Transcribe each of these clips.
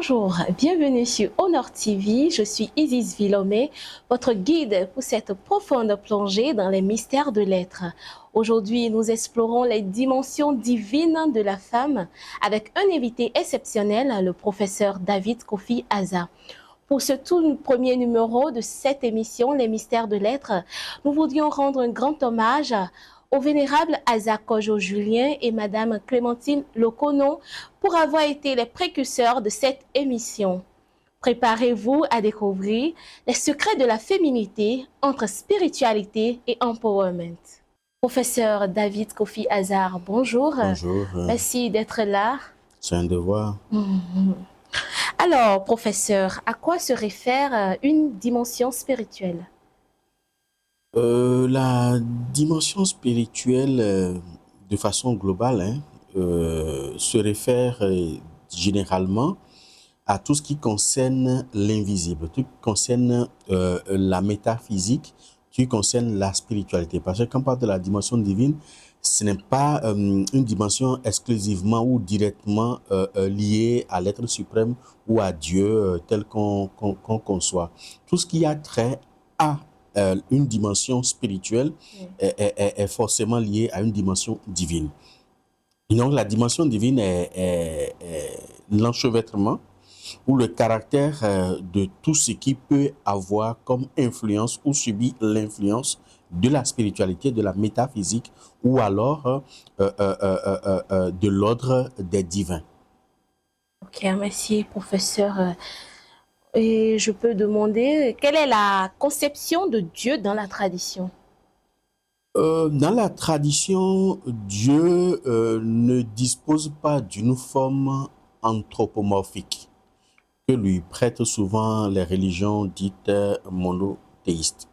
Bonjour, bienvenue sur Honor TV. Je suis Isis Villomé, votre guide pour cette profonde plongée dans les mystères de l'être. Aujourd'hui, nous explorons les dimensions divines de la femme avec un invité exceptionnel, le professeur David Kofi Aza. Pour ce tout premier numéro de cette émission, Les mystères de l'être, nous voudrions rendre un grand hommage au vénérable Aza Kojo-Julien et Madame Clémentine Locono pour avoir été les précurseurs de cette émission. Préparez-vous à découvrir les secrets de la féminité entre spiritualité et empowerment. Professeur David Kofi Aza, bonjour. Bonjour. Merci d'être là. C'est un devoir. Alors, professeur, à quoi se réfère une dimension spirituelle? La dimension spirituelle, de façon globale, se réfère généralement à tout ce qui concerne l'invisible, tout ce qui concerne la métaphysique, tout ce qui concerne la spiritualité. Parce que quand on parle de la dimension divine, ce n'est pas une dimension exclusivement ou directement liée à l'être suprême ou à Dieu tel qu'on conçoit. Tout ce qui a trait à une dimension spirituelle est forcément liée à une dimension divine. Et donc la dimension divine est l'enchevêtrement ou le caractère de tout ce qui peut avoir comme influence ou subir l'influence de la spiritualité, de la métaphysique ou alors de l'ordre des divins. Ok, merci professeur. Et je peux demander, quelle est la conception de Dieu dans la tradition? Dans la tradition, Dieu ne dispose pas d'une forme anthropomorphique que lui prêtent souvent les religions dites monothéistes.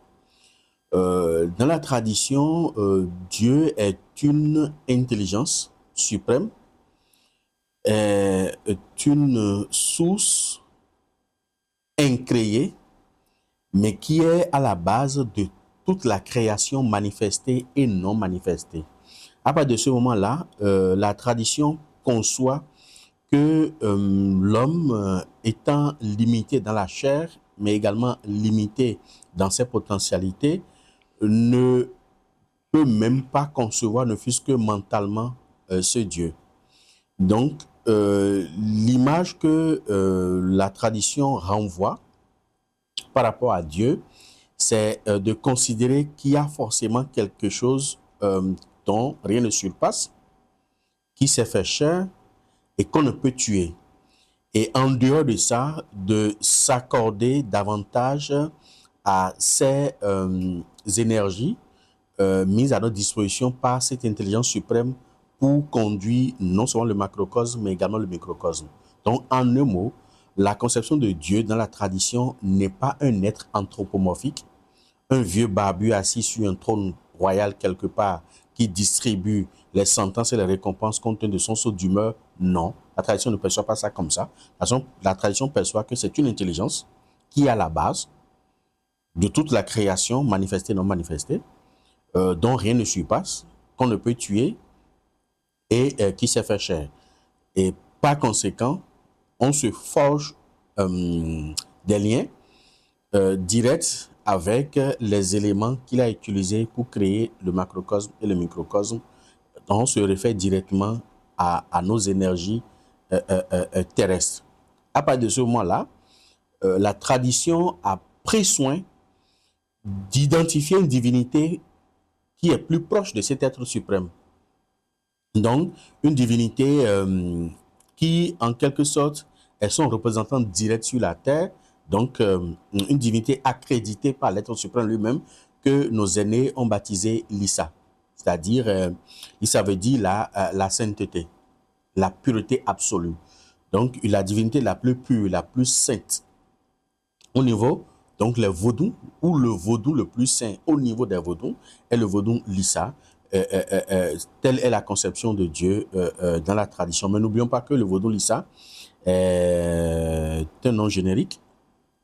Dans la tradition, Dieu est une intelligence suprême, est une source incréée, mais qui est à la base de toute la création manifestée et non manifestée. À partir de ce moment-là, la tradition conçoit que l'homme étant limité dans la chair, mais également limité dans ses potentialités, ne peut même pas concevoir, ne fût-ce que mentalement, ce Dieu. Donc, l'image que la tradition renvoie par rapport à Dieu, c'est de considérer qu'il y a forcément quelque chose dont rien ne surpasse, qui s'est fait chair et qu'on ne peut tuer. Et en dehors de ça, de s'accorder davantage à ces énergies mises à notre disposition par cette intelligence suprême pour conduire non seulement le macrocosme, mais également le microcosme. Donc, en un mot, la conception de Dieu dans la tradition n'est pas un être anthropomorphique, un vieux barbu assis sur un trône royal quelque part qui distribue les sentences et les récompenses compte tenu de son saut d'humeur. Non, la tradition ne perçoit pas ça comme ça. La tradition perçoit que c'est une intelligence qui est à la base de toute la création, manifestée, non manifestée, dont rien ne surpasse, qu'on ne peut tuer et qui s'est fait chair. Et par conséquent, on se forge des liens directs avec les éléments qu'il a utilisés pour créer le macrocosme et le microcosme. On se réfère directement à nos énergies terrestres. À partir de ce moment-là, la tradition a pris soin d'identifier une divinité qui est plus proche de cet être suprême. Donc, une divinité qui, en quelque sorte, est son représentant direct sur la terre, donc une divinité accréditée par l'être suprême lui-même, que nos aînés ont baptisé Lissa. C'est-à-dire, Lissa veut dire la sainteté, la pureté absolue. Donc, la divinité la plus pure, la plus sainte. Au niveau, donc les vaudous, ou le vaudou le plus saint au niveau des vaudous, est le vaudou Lissa. Telle est la conception de Dieu dans la tradition. Mais n'oublions pas que le vaudou Lissa est un nom générique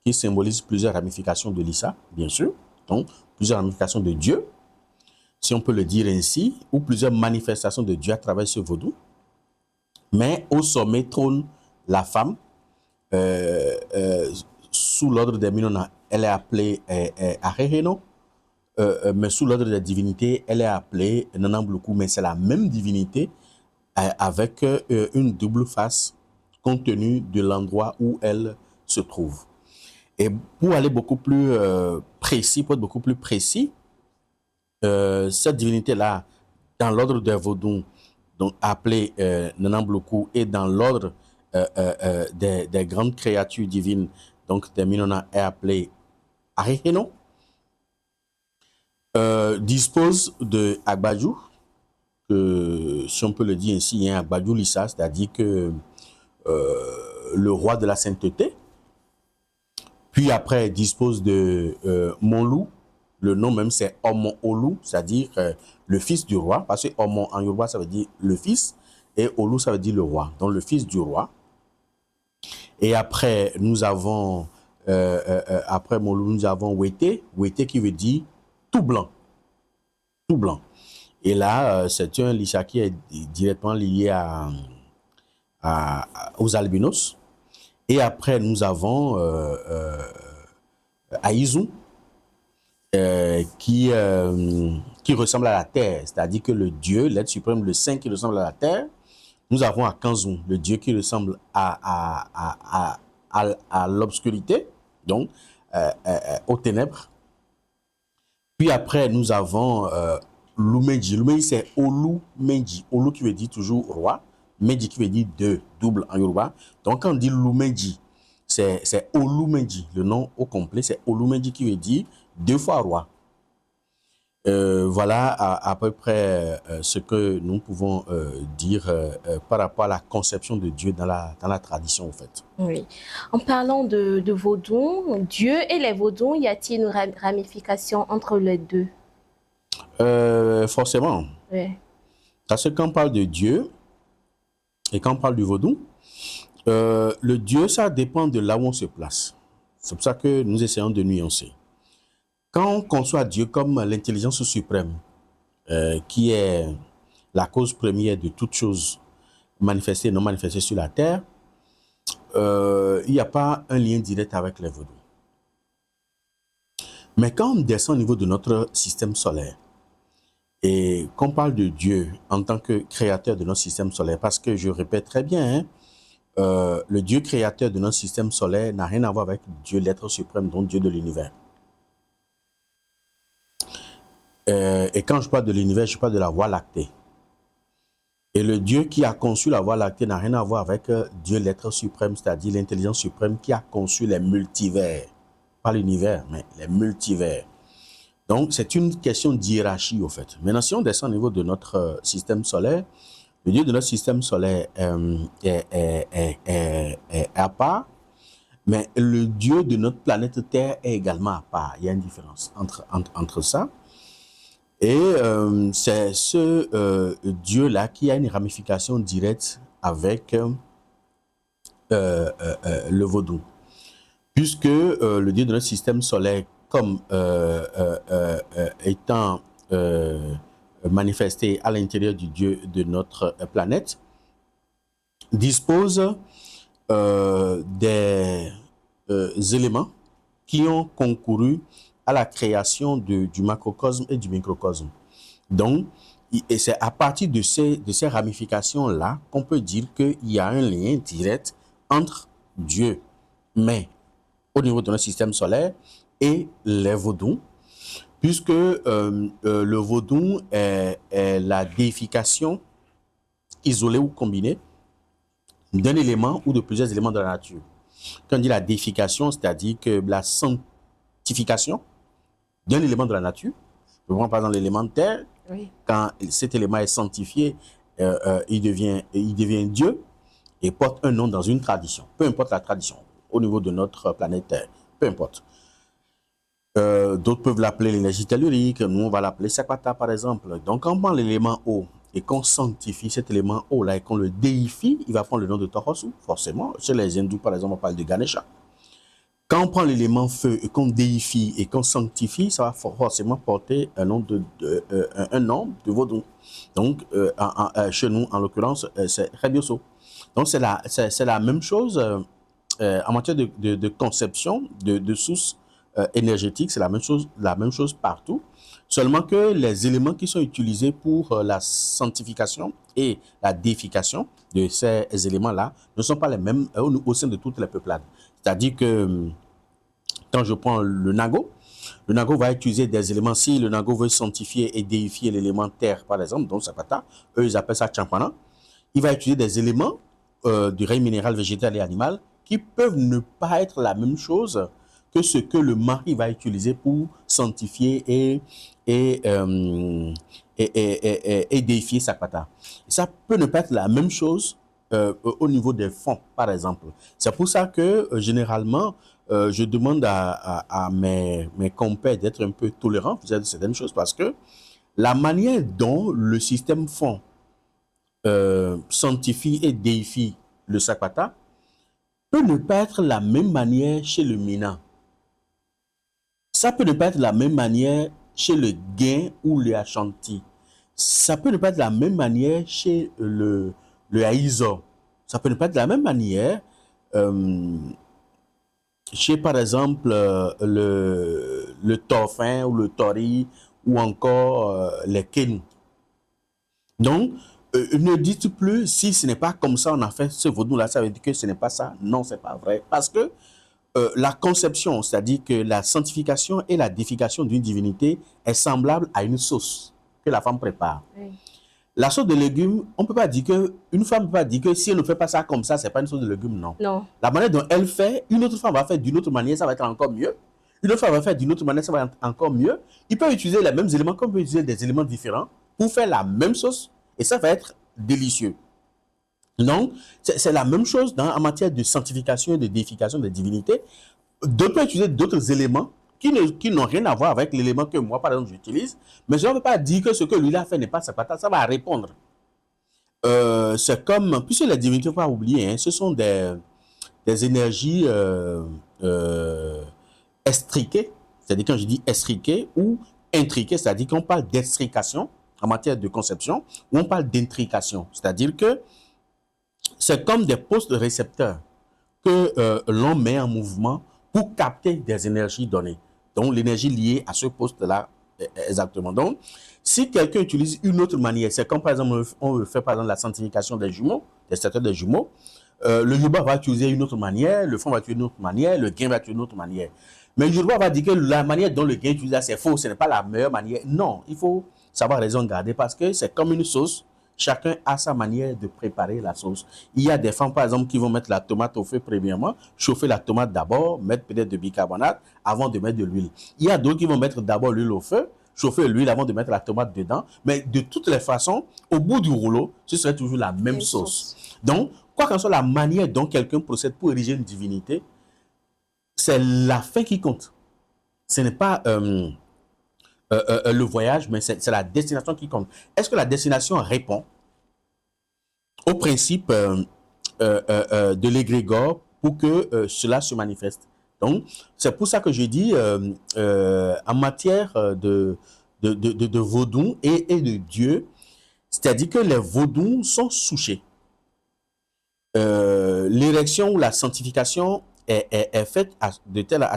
qui symbolise plusieurs ramifications de Lissa, bien sûr. Donc, plusieurs ramifications de Dieu, si on peut le dire ainsi, ou plusieurs manifestations de Dieu à travers ce vaudou. Mais au sommet trône la femme, sous l'ordre des Minona, elle est appelée Areheno, mais sous l'ordre des divinités, elle est appelée Nanambluku, mais c'est la même divinité avec une double face compte tenu de l'endroit où elle se trouve. Et pour aller beaucoup plus précis, pour être beaucoup plus précis, cette divinité-là, dans l'ordre des Vodou, donc appelée Nanambluku, et dans l'ordre des grandes créatures divines, donc des Minona, est appelée Ariheno, dispose de Agbadjou, si on peut le dire ainsi, hein, Agbadjou Lissa, c'est-à-dire que le roi de la sainteté. Puis après, dispose de Monlou. Le nom même, c'est Omon Olu, c'est-à-dire le fils du roi. Parce que Omon en Yoruba, ça veut dire le fils. Et Olu, ça veut dire le roi. Donc, le fils du roi. Et après, nous avons, après Monlou, nous avons Wete. Wete qui veut dire tout blanc. Tout blanc. Et là, c'est un Lisha qui est directement lié aux albinos. Et après, nous avons Aïzou, qui ressemble à la terre, c'est-à-dire que le Dieu, l'être suprême, le Saint qui ressemble à la terre. Nous avons Akanzou, le Dieu qui ressemble à l'obscurité, donc aux ténèbres. Puis après, nous avons Lumeji. Lumeji, c'est Olu Meji. Olu qui veut dire toujours roi. Meji qui veut dire deux, double en Yoruba. Donc, quand on dit Lumeji, c'est Olumeji. Le nom au complet, c'est Olumeji qui veut dire deux fois roi. Voilà à peu près ce que nous pouvons dire par rapport à la conception de Dieu dans la tradition, en fait. Oui. En parlant de Vodou, Dieu et les Vodou, y a-t-il une ramification entre les deux? Forcément. Oui. Parce que quand on parle de Dieu, et quand on parle du Vodou, le Dieu, ça dépend de là où on se place. C'est pour ça que nous essayons de nuancer. Quand on conçoit Dieu comme l'intelligence suprême, qui est la cause première de toutes choses manifestées et non manifestées sur la terre, il n'y a pas un lien direct avec les Vodou. Mais quand on descend au niveau de notre système solaire, et qu'on parle de Dieu en tant que créateur de notre système solaire, parce que je répète très bien, hein, le Dieu créateur de notre système solaire n'a rien à voir avec Dieu, l'être suprême, donc Dieu de l'univers. Et quand je parle de l'univers, je parle de la Voie lactée. Et le Dieu qui a conçu la Voie lactée n'a rien à voir avec Dieu, l'être suprême, c'est-à-dire l'intelligence suprême qui a conçu les multivers. Pas l'univers, mais les multivers. Donc, c'est une question d'hiérarchie, au fait. Maintenant, si on descend au niveau de notre système solaire, le Dieu de notre système solaire est à part, mais le Dieu de notre planète Terre est également à part. Il y a une différence entre ça. Et c'est ce Dieu-là qui a une ramification directe avec le Vodou. Puisque le Dieu de notre système solaire, comme étant manifesté à l'intérieur du Dieu de notre planète, dispose des éléments qui ont concouru à la création du macrocosme et du microcosme. Donc, et c'est à partir de ces ramifications-là qu'on peut dire qu'il y a un lien direct entre Dieu, mais au niveau de notre système solaire, et les Vodou, puisque le Vodou est la déification isolée ou combinée d'un élément ou de plusieurs éléments de la nature. Quand on dit la déification, c'est-à-dire que la sanctification d'un élément de la nature, je prends par exemple l'élément de terre, oui. Quand cet élément est sanctifié, il devient Dieu et porte un nom dans une tradition, peu importe la tradition, au niveau de notre planète Terre, peu importe. D'autres peuvent l'appeler l'énergie tellurique, nous on va l'appeler Sakwata par exemple. Donc quand on prend l'élément eau et qu'on sanctifie cet élément eau là et qu'on le déifie, il va prendre le nom de Tohosu, forcément. Chez les hindous par exemple on parle de Ganesha. Quand on prend l'élément feu et qu'on déifie et qu'on sanctifie, ça va forcément porter un nom de Vodou. Donc, chez nous, en l'occurrence, c'est Rebioso. Donc, c'est la même chose en matière de conception de sources énergétiques, c'est la même chose partout. Seulement que les éléments qui sont utilisés pour la sanctification et la déification de ces éléments-là ne sont pas les mêmes au sein de toutes les peuplades. C'est-à-dire que quand je prends le Nago va utiliser des éléments. Si le Nago veut sanctifier et déifier l'élément terre, par exemple, donc Sapata, eux, ils appellent ça Champana. Il va utiliser des éléments du règne minéral, végétal et animal qui peuvent ne pas être la même chose que ce que le mari va utiliser pour sanctifier et déifier Sapata. Ça peut ne pas être la même chose au niveau des fonds, par exemple. C'est pour ça que, généralement, je demande à mes compères d'être un peu tolérants vis-à-vis de certaines choses parce que la manière dont le système fond sanctifie et déifie le Sapata peut ne pas être la même manière chez le Mina. Ça peut ne pas être la même manière chez le Gain ou le Ashanti. Ça peut ne pas être la même manière chez le Haïzo. Ça peut ne pas être la même manière chez, par exemple, le Torfin ou le Tori ou encore les Ken. Donc, ne dites plus, si ce n'est pas comme ça, on a fait ce vaudou-là, ça veut dire que ce n'est pas ça. Non, ce n'est pas vrai. Parce que la conception, c'est-à-dire que la sanctification et la déification d'une divinité est semblable à une sauce que la femme prépare. Oui. La sauce de légumes, on peut pas dire que, une femme ne peut pas dire que si elle ne fait pas ça comme ça, c'est pas une sauce de légumes, non. Non. La manière dont elle fait, une autre femme va faire d'une autre manière, ça va être encore mieux. Une autre femme va faire d'une autre manière, ça va être encore mieux. Ils peuvent utiliser les mêmes éléments, comme ils peuvent utiliser des éléments différents pour faire la même sauce et ça va être délicieux. Donc, c'est la même chose en matière de sanctification et de déification des divinités. D'autres peuvent utiliser d'autres éléments qui n'ont rien à voir avec l'élément que moi, par exemple, j'utilise. Mais je ne veux pas dire que ce que lui a fait n'est pas Sapata, ça va répondre. C'est comme, puisque les divinités, il ne faut pas oublier, hein, ce sont des énergies estriquées, c'est-à-dire quand je dis estriquées ou intriquées, c'est-à-dire qu'on parle d'extrication en matière de conception, ou on parle d'intrication, c'est-à-dire que c'est comme des postes de récepteurs que l'on met en mouvement pour capter des énergies données. Donc, l'énergie liée à ce poste-là, exactement. Donc, si quelqu'un utilise une autre manière, c'est comme par exemple, on veut faire par exemple la sanctification des jumeaux, des statues des jumeaux, le Yoruba va utiliser une autre manière, le Fon va utiliser une autre manière, le Gain va utiliser une autre manière. Mais le Yoruba va dire que la manière dont le Gain utilise, c'est faux, ce n'est pas la meilleure manière. Non, il faut savoir raison garder parce que c'est comme une sauce. Chacun a sa manière de préparer la sauce. Il y a des femmes, par exemple, qui vont mettre la tomate au feu premièrement, chauffer la tomate d'abord, mettre peut-être de bicarbonate avant de mettre de l'huile. Il y a d'autres qui vont mettre d'abord l'huile au feu, chauffer l'huile avant de mettre la tomate dedans. Mais de toutes les façons, au bout du rouleau, ce serait toujours la même sauce. Donc, quoi qu'en soit la manière dont quelqu'un procède pour ériger une divinité, c'est la fin qui compte. Ce n'est pas le voyage, mais c'est la destination qui compte. Est-ce que la destination répond au principe de l'égrégore pour que cela se manifeste? Donc, c'est pour ça que je dis, en matière de vaudou et de Dieu, c'est-à-dire que les vaudous sont souchés. L'érection ou la sanctification est faite à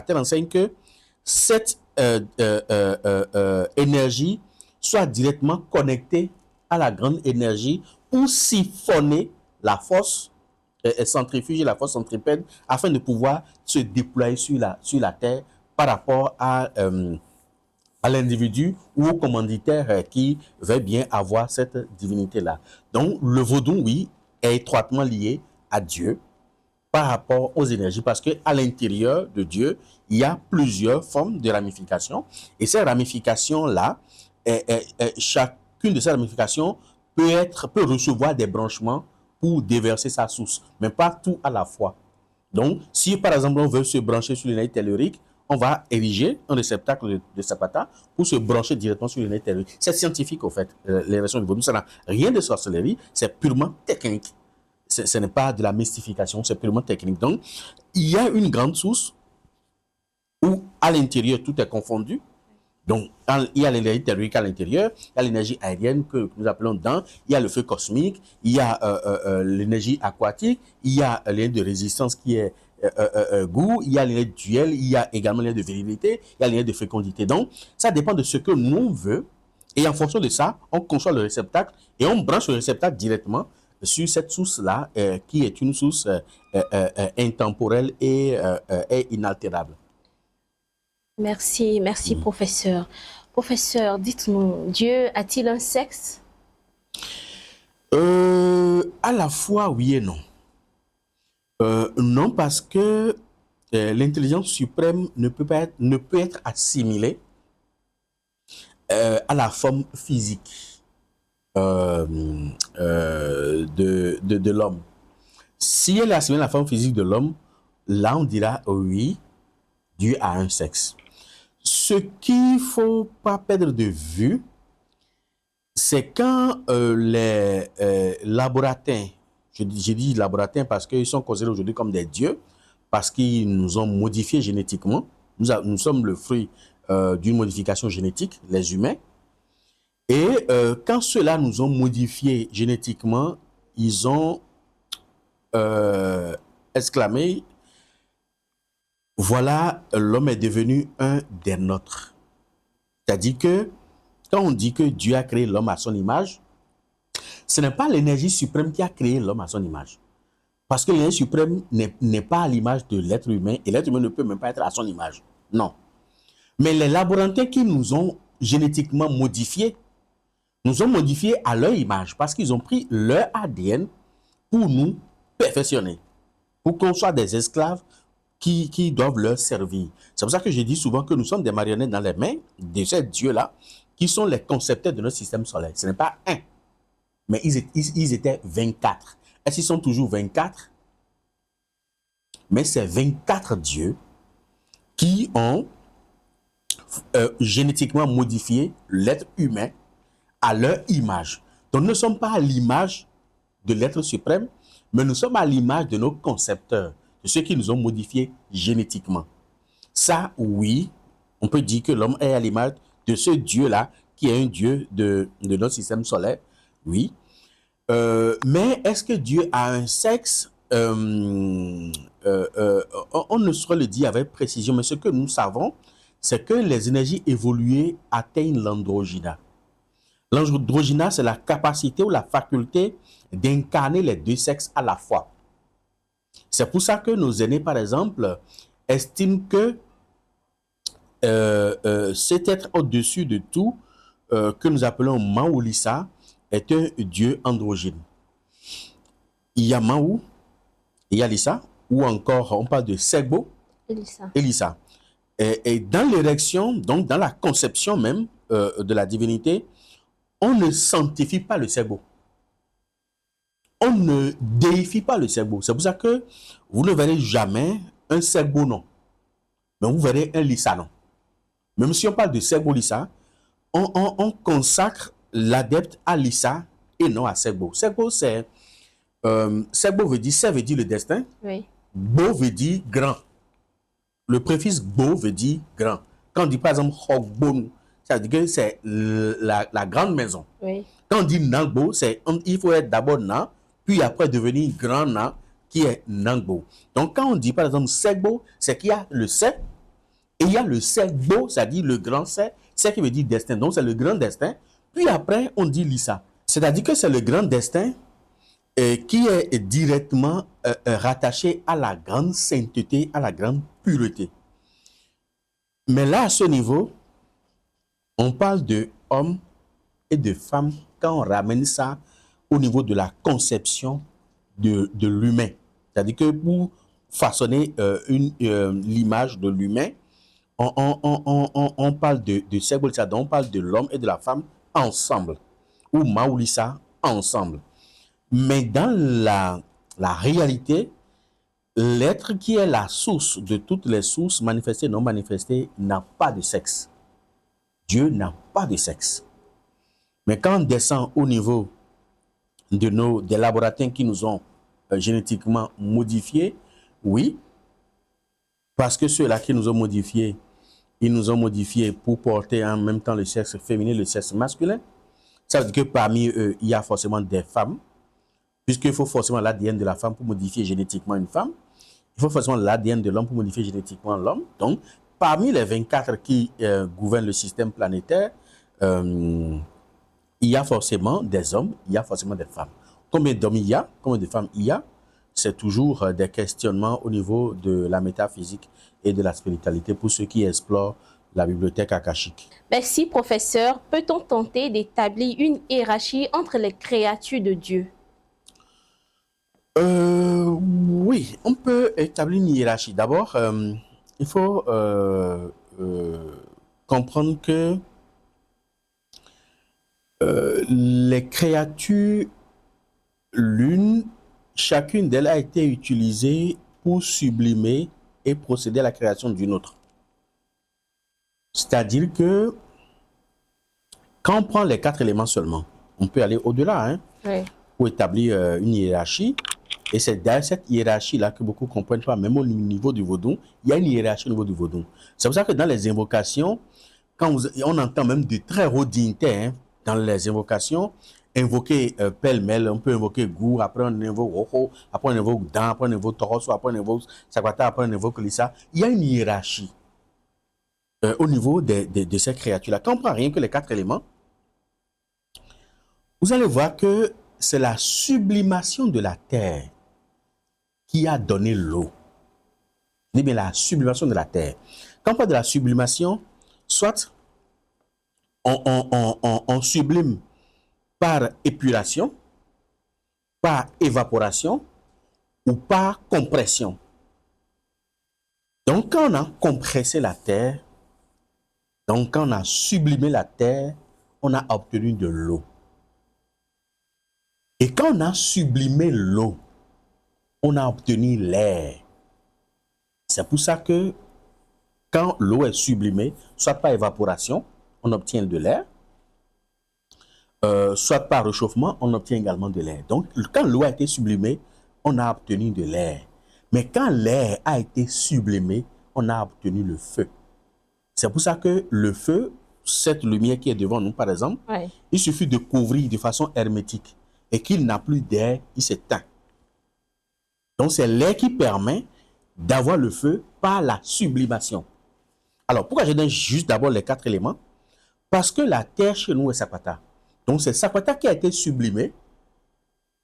telle enseigne que cette énergie soit directement connectée à la grande énergie pour siphonner la force centrifuge et la force centripète afin de pouvoir se déployer sur la terre par rapport à l'individu ou au commanditaire qui veut bien avoir cette divinité-là. Donc, le vaudou, oui, est étroitement lié à Dieu par rapport aux énergies parce qu'à l'intérieur de Dieu, il y a plusieurs formes de ramifications et ces ramifications-là, chacune de ces ramifications peut recevoir des branchements pour déverser sa source, mais pas tout à la fois. Donc, si par exemple on veut se brancher sur l'énergie tellurique, on va ériger un réceptacle de Sapata pour se brancher directement sur l'énergie tellurique. C'est scientifique au fait, les versions du vaudou, ça n'a rien de sorcellerie, c'est purement technique. Ce n'est pas de la mystification, c'est purement technique. Donc, il y a une grande source où à l'intérieur tout est confondu. Donc, il y a l'énergie tellurique à l'intérieur, il y a l'énergie aérienne que nous appelons dedans, il y a le feu cosmique, il y a l'énergie aquatique, il y a l'énergie de résistance qui est goût, il y a les lettres duel, il y a également les lettres de virilité, il y a les lettres de fécondité. Donc, ça dépend de ce que nous on veut. Et en fonction de ça, on conçoit le réceptacle et on branche le réceptacle directement sur cette source-là, qui est une source intemporelle et inaltérable. Merci, merci, professeur. Professeur, dites-nous, Dieu a-t-il un sexe? À la fois, oui et non. Non, parce que l'intelligence suprême ne peut être assimilée à la forme physique de l'homme. Si elle est assimilée à la forme physique de l'homme, là on dira oui, Dieu a un sexe. Ce qu'il ne faut pas perdre de vue, c'est quand les laborantins, je dis laborantins parce qu'ils sont considérés aujourd'hui comme des dieux, parce qu'ils nous ont modifiés génétiquement. Nous sommes le fruit d'une modification génétique, les humains. Et quand ceux-là nous ont modifiés génétiquement, ils ont exclamé, voilà, l'homme est devenu un des nôtres. C'est-à-dire que quand on dit que Dieu a créé l'homme à son image, ce n'est pas l'énergie suprême qui a créé l'homme à son image. Parce que l'énergie suprême n'est pas à l'image de l'être humain et l'être humain ne peut même pas être à son image. Non. Mais les laborantins qui nous ont génétiquement modifiés, nous ont modifiés à leur image parce qu'ils ont pris leur ADN pour nous perfectionner, pour qu'on soit des esclaves qui doivent leur servir. C'est pour ça que je dis souvent que nous sommes des marionnettes dans les mains de ces dieux-là qui sont les concepteurs de notre système solaire. Ce n'est pas un, mais ils étaient 24. Est-ce qu'ils sont toujours 24? Mais c'est 24 dieux qui ont génétiquement modifié l'être humain à leur image. Donc, nous ne sommes pas à l'image de l'être suprême, mais nous sommes à l'image de nos concepteurs, de ceux qui nous ont modifiés génétiquement. Ça, oui, on peut dire que l'homme est à l'image de ce Dieu-là, qui est un Dieu de notre système solaire, oui. Mais est-ce que Dieu a un sexe? On ne saurait le dire avec précision, mais ce que nous savons, c'est que les énergies évoluées atteignent l'androgyna. L'androgyna, c'est la capacité ou la faculté d'incarner les deux sexes à la fois. C'est pour ça que nos aînés, par exemple, estiment que cet être au-dessus de tout, que nous appelons Maoulissa, est un dieu androgyne. Il y a Maou, il y a Lissa, ou encore on parle de Segbo, Elissa. Et dans l'érection, donc dans la conception même de la divinité, on ne sanctifie pas le Segbo. On ne déifie pas le Segbo. C'est pour ça que vous ne verrez jamais un Segbo non, mais vous verrez un Lissa non. Même si on parle de Segbo Lissa, on consacre l'adepte à Lissa et non à Segbo. Segbo, c'est Segbo veut dire, ça veut dire le destin. Oui. Bo veut dire grand. Le préfixe Bo veut dire grand. Quand on dit par exemple Hogbon, ça veut dire que c'est la grande maison. Oui. Quand on dit Nangbo, il faut être d'abord Na, puis après devenir grand Na, qui est Nangbo. Donc quand on dit par exemple Segbo, c'est qu'il y a le Seg, et il y a le Segbo, c'est-à-dire le grand Seg, c'est qui veut dire destin. Donc c'est le grand destin. Puis après, on dit Lissa. C'est-à-dire que c'est le grand destin qui est directement rattaché à la grande sainteté, à la grande pureté. Mais là, à ce niveau, on parle de hommes et de femmes quand on ramène ça au niveau de la conception de l'humain. C'est-à-dire que pour façonner l'image de l'humain, on parle de Segbolissa, on parle de l'homme et de la femme ensemble, ou Maoulissa ensemble. Mais dans la réalité, l'être qui est la source de toutes les sources manifestées et non manifestées n'a pas de sexe. Dieu n'a pas de sexe. Mais quand on descend au niveau des laborantins qui nous ont génétiquement modifiés, oui, parce que ceux-là qui nous ont modifiés, ils nous ont modifiés pour porter en même temps le sexe féminin et le sexe masculin. Ça veut dire que parmi eux, il y a forcément des femmes, puisqu'il faut forcément l'ADN de la femme pour modifier génétiquement une femme. Il faut forcément l'ADN de l'homme pour modifier génétiquement l'homme. Donc, parmi les 24 qui gouvernent le système planétaire, il y a forcément des hommes, il y a forcément des femmes. Combien d'hommes il y a, combien de femmes il y a, c'est toujours des questionnements au niveau de la métaphysique et de la spiritualité pour ceux qui explorent la bibliothèque akashique. Merci, professeur. Peut-on tenter d'établir une hiérarchie entre les créatures de Dieu? Oui, on peut établir une hiérarchie. D'abord, il faut comprendre que les créatures, chacune d'elles a été utilisée pour sublimer et procéder à la création d'une autre. C'est-à-dire que quand on prend les 4 éléments seulement, on peut aller au-delà, hein, Oui. pour établir une hiérarchie. Et c'est dans cette hiérarchie-là que beaucoup ne comprennent pas, même au niveau du vaudou, il y a une hiérarchie au niveau du vaudou. C'est pour ça que dans les invocations, on entend même de très hauts dignitaires, hein, dans les invocations, invoquer pêle-mêle, on peut invoquer Gou, après on invoque Roho, après on invoque Dan, après on invoque Toroso, après on invoque Sakwata, après on invoque Lisa. Il y a une hiérarchie au niveau de ces créatures-là. Quand on prend rien que les 4 éléments, vous allez voir que c'est la sublimation de la terre qui a donné l'eau. Eh bien, la sublimation de la terre. Quand on parle de la sublimation, soit on sublime par épuration, par évaporation ou par compression. Donc, quand on a compressé la terre, donc quand on a sublimé la terre, on a obtenu de l'eau. Et quand on a sublimé l'eau, on a obtenu l'air. C'est pour ça que quand l'eau est sublimée, soit par évaporation, on obtient de l'air, soit par réchauffement, on obtient également de l'air. Donc, quand l'eau a été sublimée, on a obtenu de l'air. Mais quand l'air a été sublimé, on a obtenu le feu. C'est pour ça que le feu, cette lumière qui est devant nous, par exemple, Ouais. il suffit de couvrir de façon hermétique et qu'il n'a plus d'air, il s'éteint. Donc, c'est l'air qui permet d'avoir le feu par la sublimation. Alors, pourquoi je donne juste d'abord les 4 éléments? Parce que la terre chez nous est Sakwata. Donc, c'est Sakwata qui a été sublimé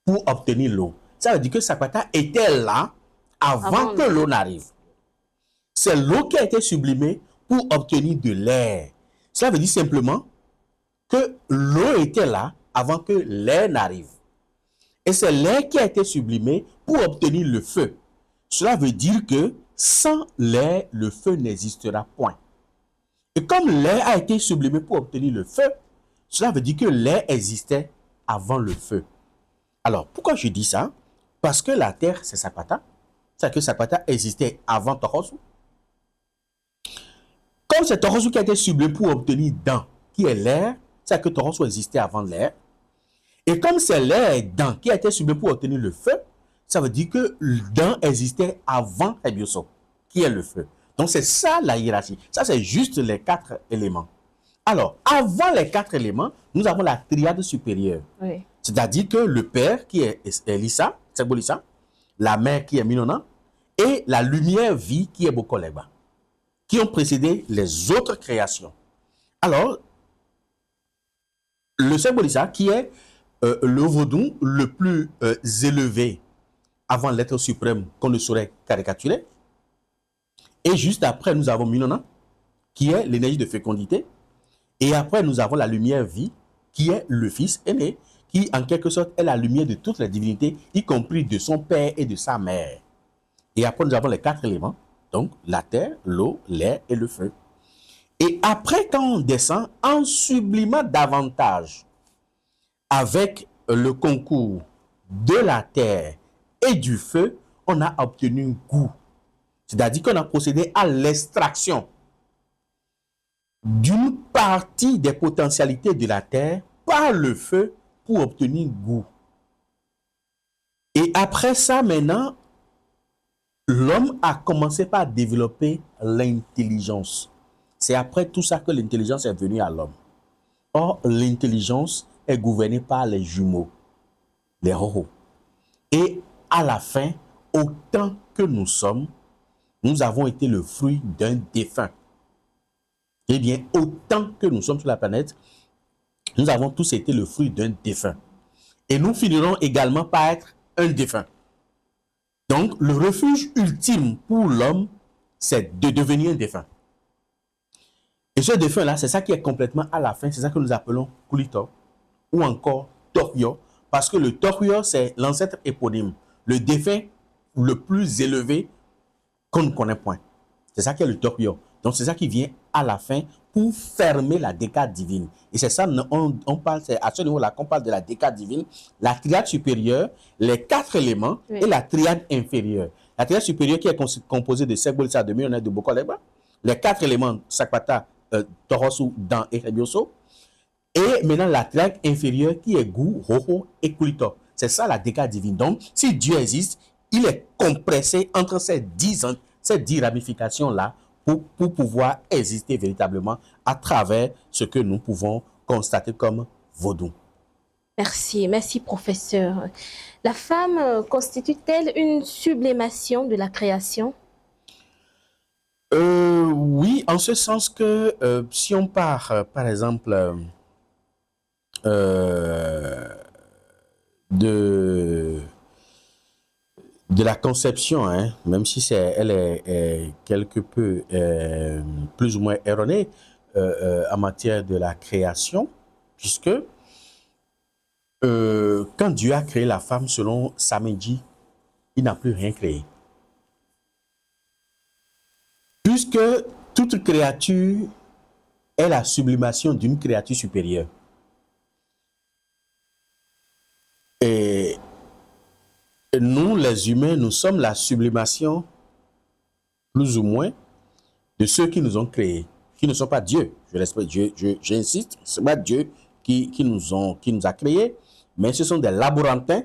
pour obtenir l'eau. Ça veut dire que Sakwata était là avant que l'eau n'arrive. C'est l'eau qui a été sublimée pour obtenir de l'air. Cela veut dire simplement que l'eau était là avant que l'air n'arrive. Et c'est l'air qui a été sublimé pour obtenir le feu. Cela veut dire que sans l'air, le feu n'existera point. Et comme l'air a été sublimé pour obtenir le feu, cela veut dire que l'air existait avant le feu. Alors, pourquoi je dis ça? Parce que la terre, c'est Sakwata. C'est-à-dire que Sakwata existait avant Torosu. Comme c'est Torosu qui a été sublimé pour obtenir Dan, qui est l'air, c'est-à-dire que Torosu existait avant l'air. Et comme c'est l'air Dan qui a été sublimé pour obtenir le feu, ça veut dire que Dan existait avant Hebioso, qui est le feu. Donc c'est ça la hiérarchie. Ça c'est juste les 4 éléments. Alors, avant les 4 éléments, nous avons la triade supérieure. Oui. C'est-à-dire que le père qui est Elissa, Segbolissa, la mère qui est Minona, et la lumière vie qui est Bokoleba, qui ont précédé les autres créations. Alors, le Segbolissa qui est le vaudou le plus élevé avant l'être suprême qu'on ne saurait caricaturer. Et juste après, nous avons Minona, qui est l'énergie de fécondité. Et après, nous avons la lumière vie, qui est le fils aîné, qui en quelque sorte est la lumière de toutes les divinités, y compris de son père et de sa mère. Et après, nous avons les 4 éléments, donc la terre, l'eau, l'air et le feu. Et après, quand on descend, en sublimant davantage avec le concours de la terre et du feu, on a obtenu un goût. C'est-à-dire qu'on a procédé à l'extraction d'une partie des potentialités de la terre par le feu pour obtenir goût. Et après ça, maintenant, l'homme a commencé par développer l'intelligence. C'est après tout ça que l'intelligence est venue à l'homme. Or, l'intelligence est gouvernée par les jumeaux, les rohos. Et à la fin, autant que nous sommes, nous avons été le fruit d'un défunt. Eh bien, autant que nous sommes sur la planète, nous avons tous été le fruit d'un défunt. Et nous finirons également par être un défunt. Donc, le refuge ultime pour l'homme, c'est de devenir un défunt. Et ce défunt-là, c'est ça qui est complètement à la fin, c'est ça que nous appelons Kulito, ou encore Torio, parce que le Torio, c'est l'ancêtre éponyme, le défunt le plus élevé qu'on ne connaît point. C'est ça qui est le Torio. Donc, c'est ça qui vient à la fin pour fermer la décade divine. Et c'est ça, on parle, c'est à ce niveau-là qu'on parle de la décade divine, la triade supérieure, les 4 éléments et la triade inférieure. La triade supérieure qui est composée de Segbolsa, de Millionnaire, de Bokoleba, les 4 éléments, Sakpata, Torosu, Dan et Rebioso, et maintenant la triade inférieure qui est Gu, Roho et Kulito. C'est ça la décade divine. Donc, si Dieu existe, il est compressé entre ces 10 ramifications-là pour pouvoir exister véritablement à travers ce que nous pouvons constater comme vaudou. Merci, merci professeur. La femme constitue-t-elle une sublimation de la création? Oui, en ce sens que si on part, par exemple, de la conception, hein, même si elle est quelque peu plus ou moins erronée en matière de la création, puisque quand Dieu a créé la femme selon Samedi, il n'a plus rien créé. Puisque toute créature est la sublimation d'une créature supérieure. Et nous, les humains, nous sommes la sublimation, plus ou moins, de ceux qui nous ont créés, qui ne sont pas Dieu. Je respecte Dieu, j'insiste, ce n'est pas Dieu qui nous a créés, mais ce sont des laborantins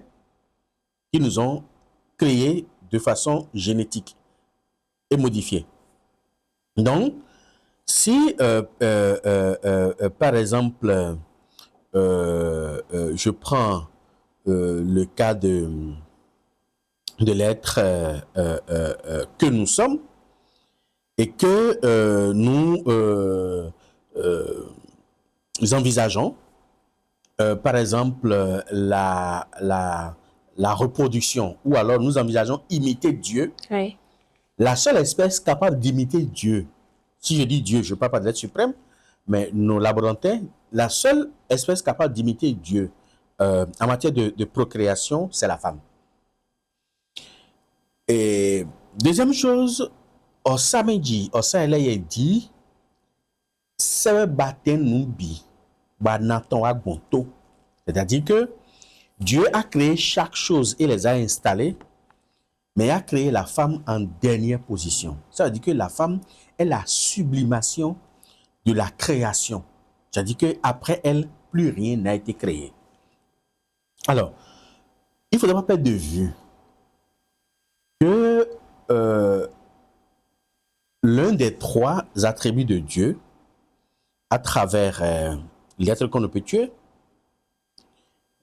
qui nous ont créés de façon génétique et modifiée. Donc, si, par exemple, je prends le cas de l'être que nous sommes et que nous envisageons, par exemple, la reproduction, ou alors nous envisageons imiter Dieu. Oui. La seule espèce capable d'imiter Dieu, si je dis Dieu, je ne parle pas de l'être suprême, mais nos laborantins, la seule espèce capable d'imiter Dieu en matière de procréation, c'est la femme. Et deuxième chose, au samedi, au samedi, dit, c'est c'est-à-dire que Dieu a créé chaque chose et les a installées, mais a créé la femme en dernière position. Ça veut dire que la femme est la sublimation de la création. C'est-à-dire qu'après elle, plus rien n'a été créé. Alors, il ne faudrait pas perdre de vue que l'un des 3 attributs de Dieu, à travers l'être qu'on ne peut tuer,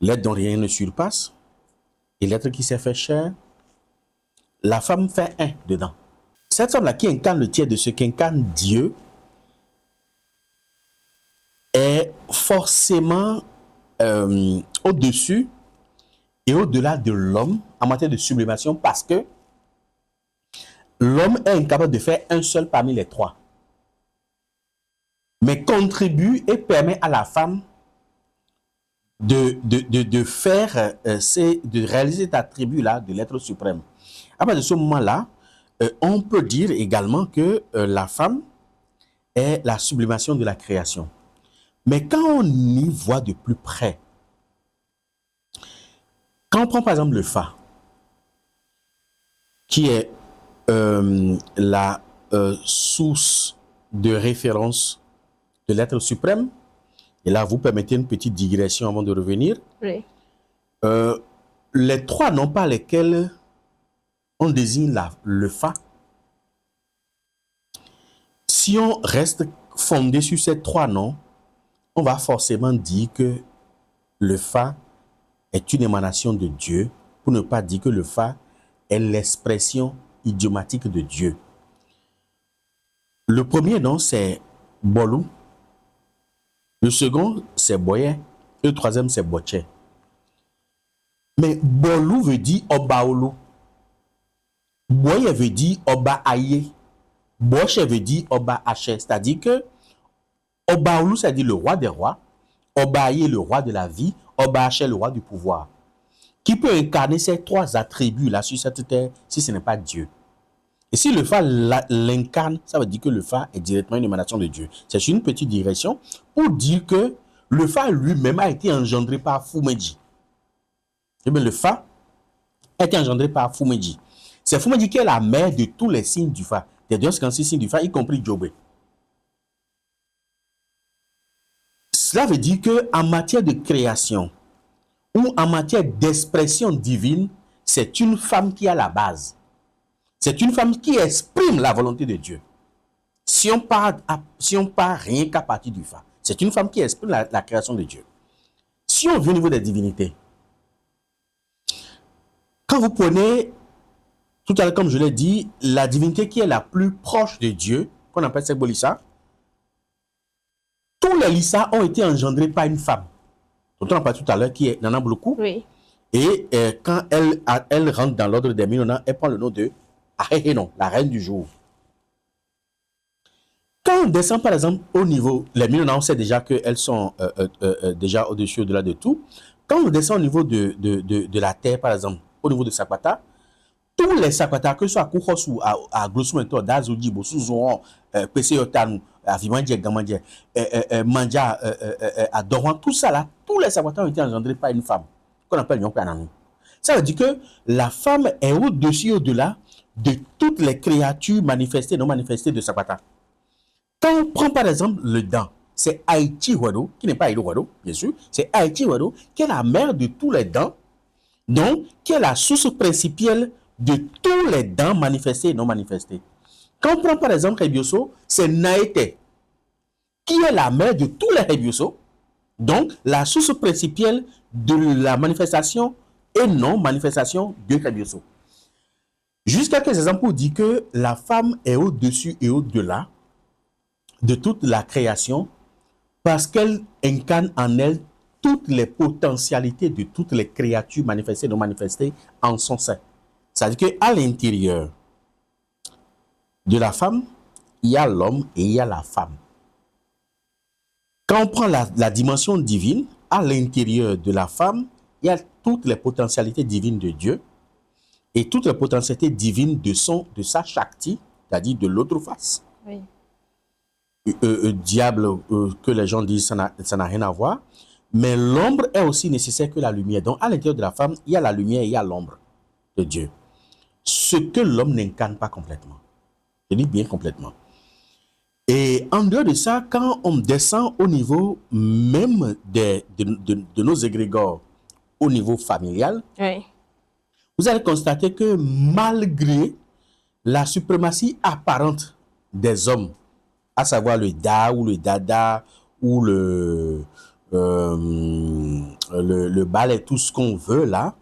l'être dont rien ne surpasse, et l'être qui s'est fait chair, la femme fait un dedans. Cette femme-là qui incarne le tiers de ce qu'incarne Dieu est forcément au-dessus et au-delà de l'homme en matière de sublimation parce que l'homme est incapable de faire un seul parmi les 3. Mais contribue et permet à la femme de faire, de réaliser cet attribut-là de l'être suprême. À partir de ce moment-là, on peut dire également que la femme est la sublimation de la création. Mais quand on y voit de plus près, quand on prend par exemple le Fa, qui est la source de référence de l'être suprême, et là vous permettez une petite digression avant de revenir. Oui. Les 3 noms par lesquels on désigne le Fa, si on reste fondé sur ces 3 noms, on va forcément dire que le Fa est une émanation de Dieu, pour ne pas dire que le Fa est l'expression idiomatique de Dieu. Le premier nom, c'est Bolou. Le second, c'est Boye. Et le troisième, c'est Boche. Mais Bolou veut dire Obaolu. Boye veut dire Oba Aye. Boche veut dire Oba Hache. C'est-à-dire que Obaolu, c'est-à-dire le roi des rois. Oba Aye, le roi de la vie. Oba Hache, le roi du pouvoir. Qui peut incarner ces trois attributs-là sur cette terre si ce n'est pas Dieu? Et si le Fa l'incarne, ça veut dire que le Fa est directement une émanation de Dieu. C'est une petite digression pour dire que le Fa lui-même a été engendré par Fumeji. Eh bien, le Fa a été engendré par Fumeji. C'est Fumeji qui est la mère de tous les signes du Fa. Des 256 signes du Fa, y compris Jobé. Cela veut dire qu'en matière de création ou en matière d'expression divine, c'est une femme qui a la base. C'est une femme qui exprime la volonté de Dieu. Si on part rien qu'à partir du Fa, c'est une femme qui exprime la création de Dieu. Si on vient au niveau des divinités, quand vous prenez, tout à l'heure, comme je l'ai dit, la divinité qui est la plus proche de Dieu, qu'on appelle Segbolissa, tous les Lissa ont été engendrés par une femme. Dont on a parlé tout à l'heure, qui est Nana Bloukou. Oui. Et quand elle rentre dans l'ordre des Minona, elle prend le nom de Ahéhénon, la reine du jour. Quand on descend par exemple au niveau, les Minona, on sait déjà qu'elles sont déjà au-dessus, au-delà de tout. Quand on descend au niveau de la terre, par exemple, au niveau de Sakwata, tous les Sakwata, que ce soit à Koukhos ou à Glossouento, Dazoudi, Bosouzouan, Peseyotanu, à Vimandje, Gamandje, Mandja, à Doran, tout ça là, tous les Sakwata ont été engendrés par une femme, qu'on appelle Nyonkananu. Ça veut dire que la femme est au-dessus, au-delà de toutes les créatures manifestées, non manifestées de Sakwata. Quand on prend par exemple le dent, c'est Haïti Wado, qui n'est pas Haïti Wado, bien sûr, c'est Haïti Wado, qui est la mère de tous les dents, donc qui est la source principale de tous les dents manifestés et non manifestés. Quand on prend par exemple Rebioso, c'est Naete, qui est la mère de tous les Rebioso, donc la source principale de la manifestation et non manifestation de Rebioso. Jusqu'à quelques exemples pour dire que la femme est au-dessus et au-delà de toute la création parce qu'elle incarne en elle toutes les potentialités de toutes les créatures manifestées et non manifestées en son sein. C'est-à-dire qu'à l'intérieur de la femme, il y a l'homme et il y a la femme. Quand on prend la dimension divine, à l'intérieur de la femme, il y a toutes les potentialités divines de Dieu et toutes les potentialités divines de sa Shakti, c'est-à-dire de l'autre face. Oui. Diable, que les gens disent, ça n'a rien à voir. Mais l'ombre est aussi nécessaire que la lumière. Donc, à l'intérieur de la femme, il y a la lumière et il y a l'ombre de Dieu. Ce que l'homme n'incarne pas complètement. Je dis bien complètement. Et en dehors de ça, quand on descend au niveau même de nos égrégores, au niveau familial, Oui. vous allez constater que malgré la suprématie apparente des hommes, à savoir le Da ou le Dada ou le Bal et tout ce qu'on veut là,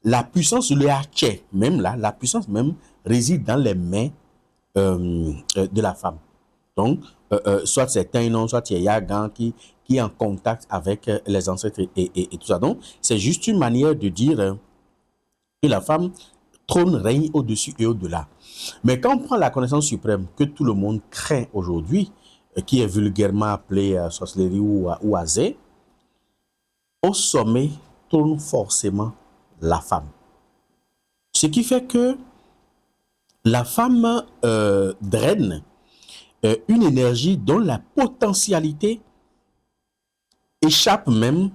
la puissance, le Haché, même là, la puissance même réside dans les mains de la femme. Donc, soit c'est Tainon, soit c'est Yagan qui est en contact avec les ancêtres et tout ça. Donc, c'est juste une manière de dire que la femme trône, règne au-dessus et au-delà. Mais quand on prend la connaissance suprême que tout le monde craint aujourd'hui, qui est vulgairement appelée sorcellerie ou azé, au sommet trône forcément la femme. Ce qui fait que la femme draine une énergie dont la potentialité échappe même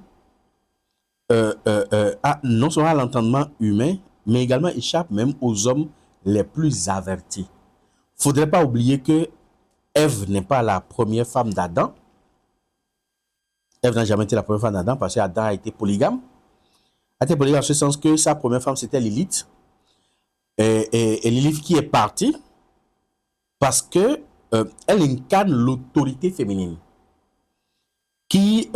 non seulement à l'entendement humain, mais également échappe même aux hommes les plus avertis. Il ne faudrait pas oublier que Ève n'est pas la première femme d'Adam. Ève n'a jamais été la première femme d'Adam parce qu'Adam a été polygame. A été polygame en ce sens que sa première femme, c'était Lilith. Et Lilith qui est partie parce que elle incarne l'autorité féminine qui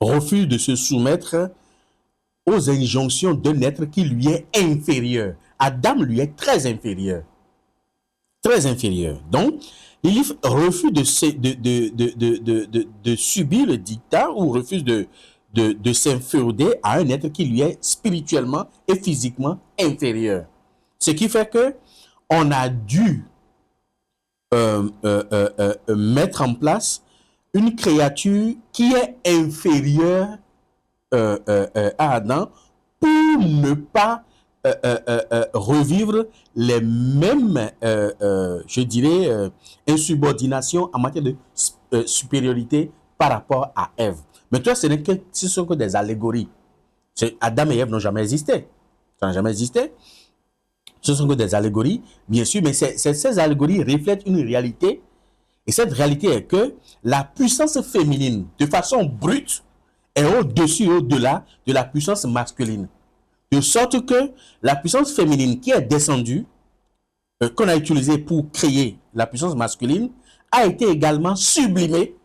refuse de se soumettre aux injonctions d'un être qui lui est inférieur. Adam lui est très inférieur. Très inférieur. Donc, Lilith refuse de subir le dictat ou refuse de s'inféoder à un être qui lui est spirituellement et physiquement inférieur. Ce qui fait que on a dû mettre en place une créature qui est inférieure à Adam pour ne pas revivre les mêmes, je dirais, insubordinations en matière de supériorité par rapport à Ève. Mais toi, ce sont que des allégories. Adam et Ève n'ont jamais existé. Ça n'a jamais existé. Ce sont que des allégories, bien sûr, mais ces allégories reflètent une réalité. Et cette réalité est que la puissance féminine, de façon brute, est au-dessus et au-delà de la puissance masculine. De sorte que la puissance féminine qui est descendue, qu'on a utilisée pour créer la puissance masculine, a été également sublimée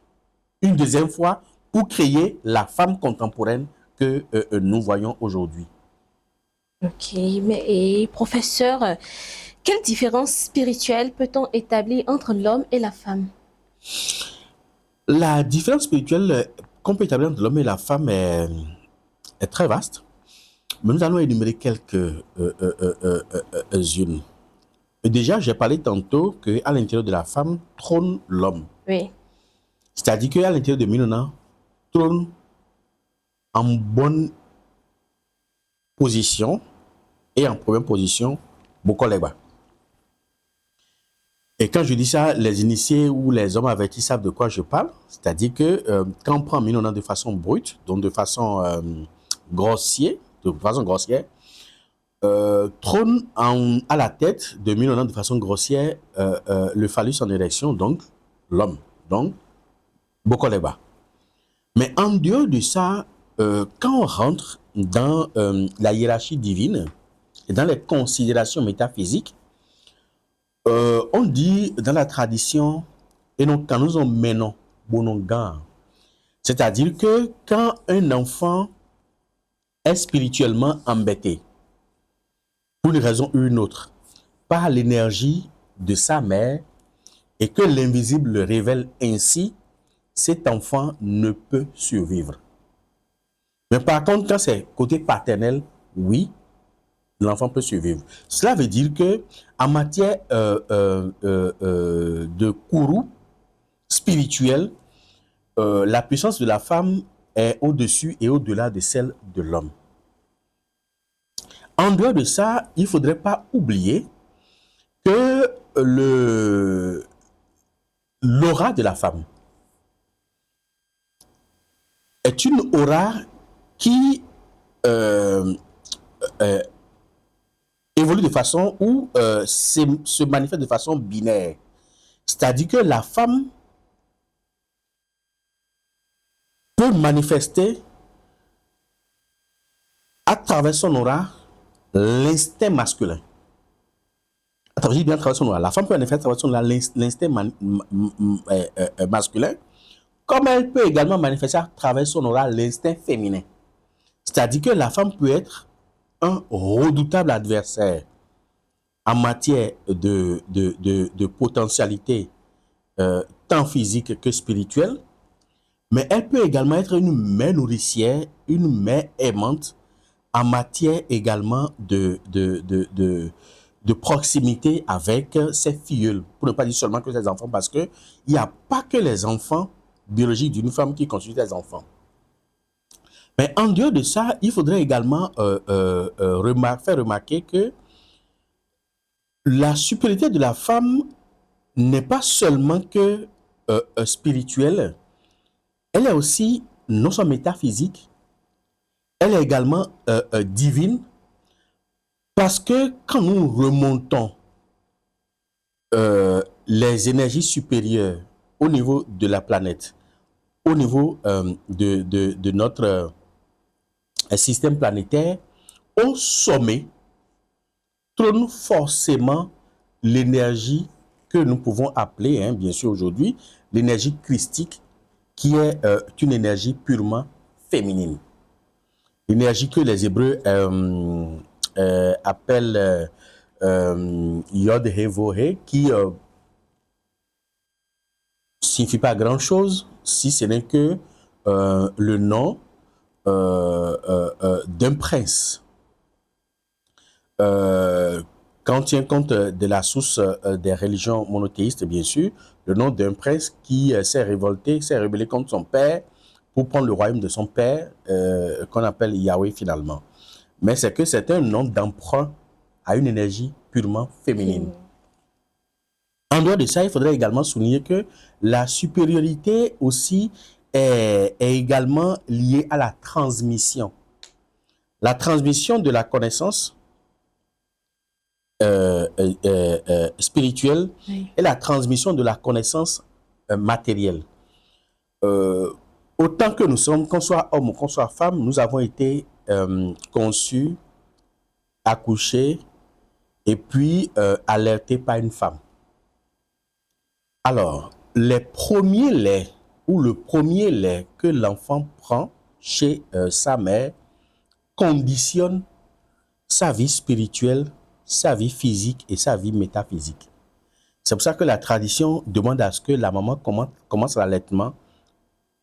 une deuxième fois pour créer la femme contemporaine que nous voyons aujourd'hui. Ok, mais et professeur, quelle différence spirituelle peut-on établir entre l'homme et la femme? La différence spirituelle qu'on peut établir entre l'homme et la femme est très vaste, mais nous allons énumérer quelques-unes. Déjà, j'ai parlé tantôt qu'à l'intérieur de la femme trône l'homme. Oui. C'est-à-dire qu'à l'intérieur de Minona trône en bonne position et en première position Bokoleba. Et quand je dis ça, les initiés ou les hommes avertis savent de quoi je parle. C'est-à-dire que quand on prend Minona de façon brute, donc de façon grossière, trône à la tête de Minona de façon grossière le phallus en érection, donc l'homme, donc Bokoleba. Mais en dehors de ça, quand on rentre dans la hiérarchie divine et dans les considérations métaphysiques, on dit dans la tradition, et donc quand nous menons bonongan, c'est-à-dire que quand un enfant est spirituellement embêté, pour une raison ou une autre, par l'énergie de sa mère, et que l'invisible le révèle ainsi, cet enfant ne peut survivre. Mais par contre, quand c'est côté paternel, oui, l'enfant peut survivre. Cela veut dire que en matière de kourou spirituel, la puissance de la femme est au-dessus et au-delà de celle de l'homme. En dehors de ça, il ne faudrait pas oublier que l'aura de la femme est une aura qui évolue de façon où se manifeste de façon binaire. C'est-à-dire que la femme peut manifester à travers son aura l'instinct masculin. À travers son aura. La femme peut manifester à travers son aura l'instinct masculin, comme elle peut également manifester à travers son aura l'instinct féminin. C'est-à-dire que la femme peut être un redoutable adversaire en matière de potentialité tant physique que spirituelle, mais elle peut également être une mère nourricière, une mère aimante en matière également de proximité avec ses filleuls, pour ne pas dire seulement que ses enfants, parce qu'il n'y a pas que les enfants biologiques d'une femme qui constituent des enfants. Mais en dehors de ça, il faudrait également faire remarquer que la supériorité de la femme n'est pas seulement que spirituelle, elle est aussi non seulement métaphysique, elle est également divine, parce que quand nous remontons les énergies supérieures au niveau de la planète, au niveau de notre système planétaire, au sommet trône forcément l'énergie que nous pouvons appeler, bien sûr aujourd'hui, l'énergie christique, qui est une énergie purement féminine. l'énergie que les Hébreux appellent Yod He Vav He, qui signifie pas grand-chose si ce n'est que le nom d'un prince. Quand on tient compte de la source des religions monothéistes, bien sûr, le nom d'un prince qui s'est révolté, s'est rebellé contre son père pour prendre le royaume de son père, qu'on appelle Yahweh finalement. Mais c'est que c'est un nom d'emprunt à une énergie purement féminine. En dehors de ça, il faudrait également souligner que la supériorité aussi est également liée à la transmission. La transmission de la connaissance spirituelle et la transmission de la connaissance matérielle. Autant que nous sommes, qu'on soit homme ou qu'on soit femme, nous avons été conçus, accouchés et puis alertés par une femme. Alors, les premiers laits ou le premier lait que l'enfant prend chez sa mère conditionne sa vie spirituelle, sa vie physique et sa vie métaphysique. C'est pour ça que la tradition demande à ce que la maman commence l'allaitement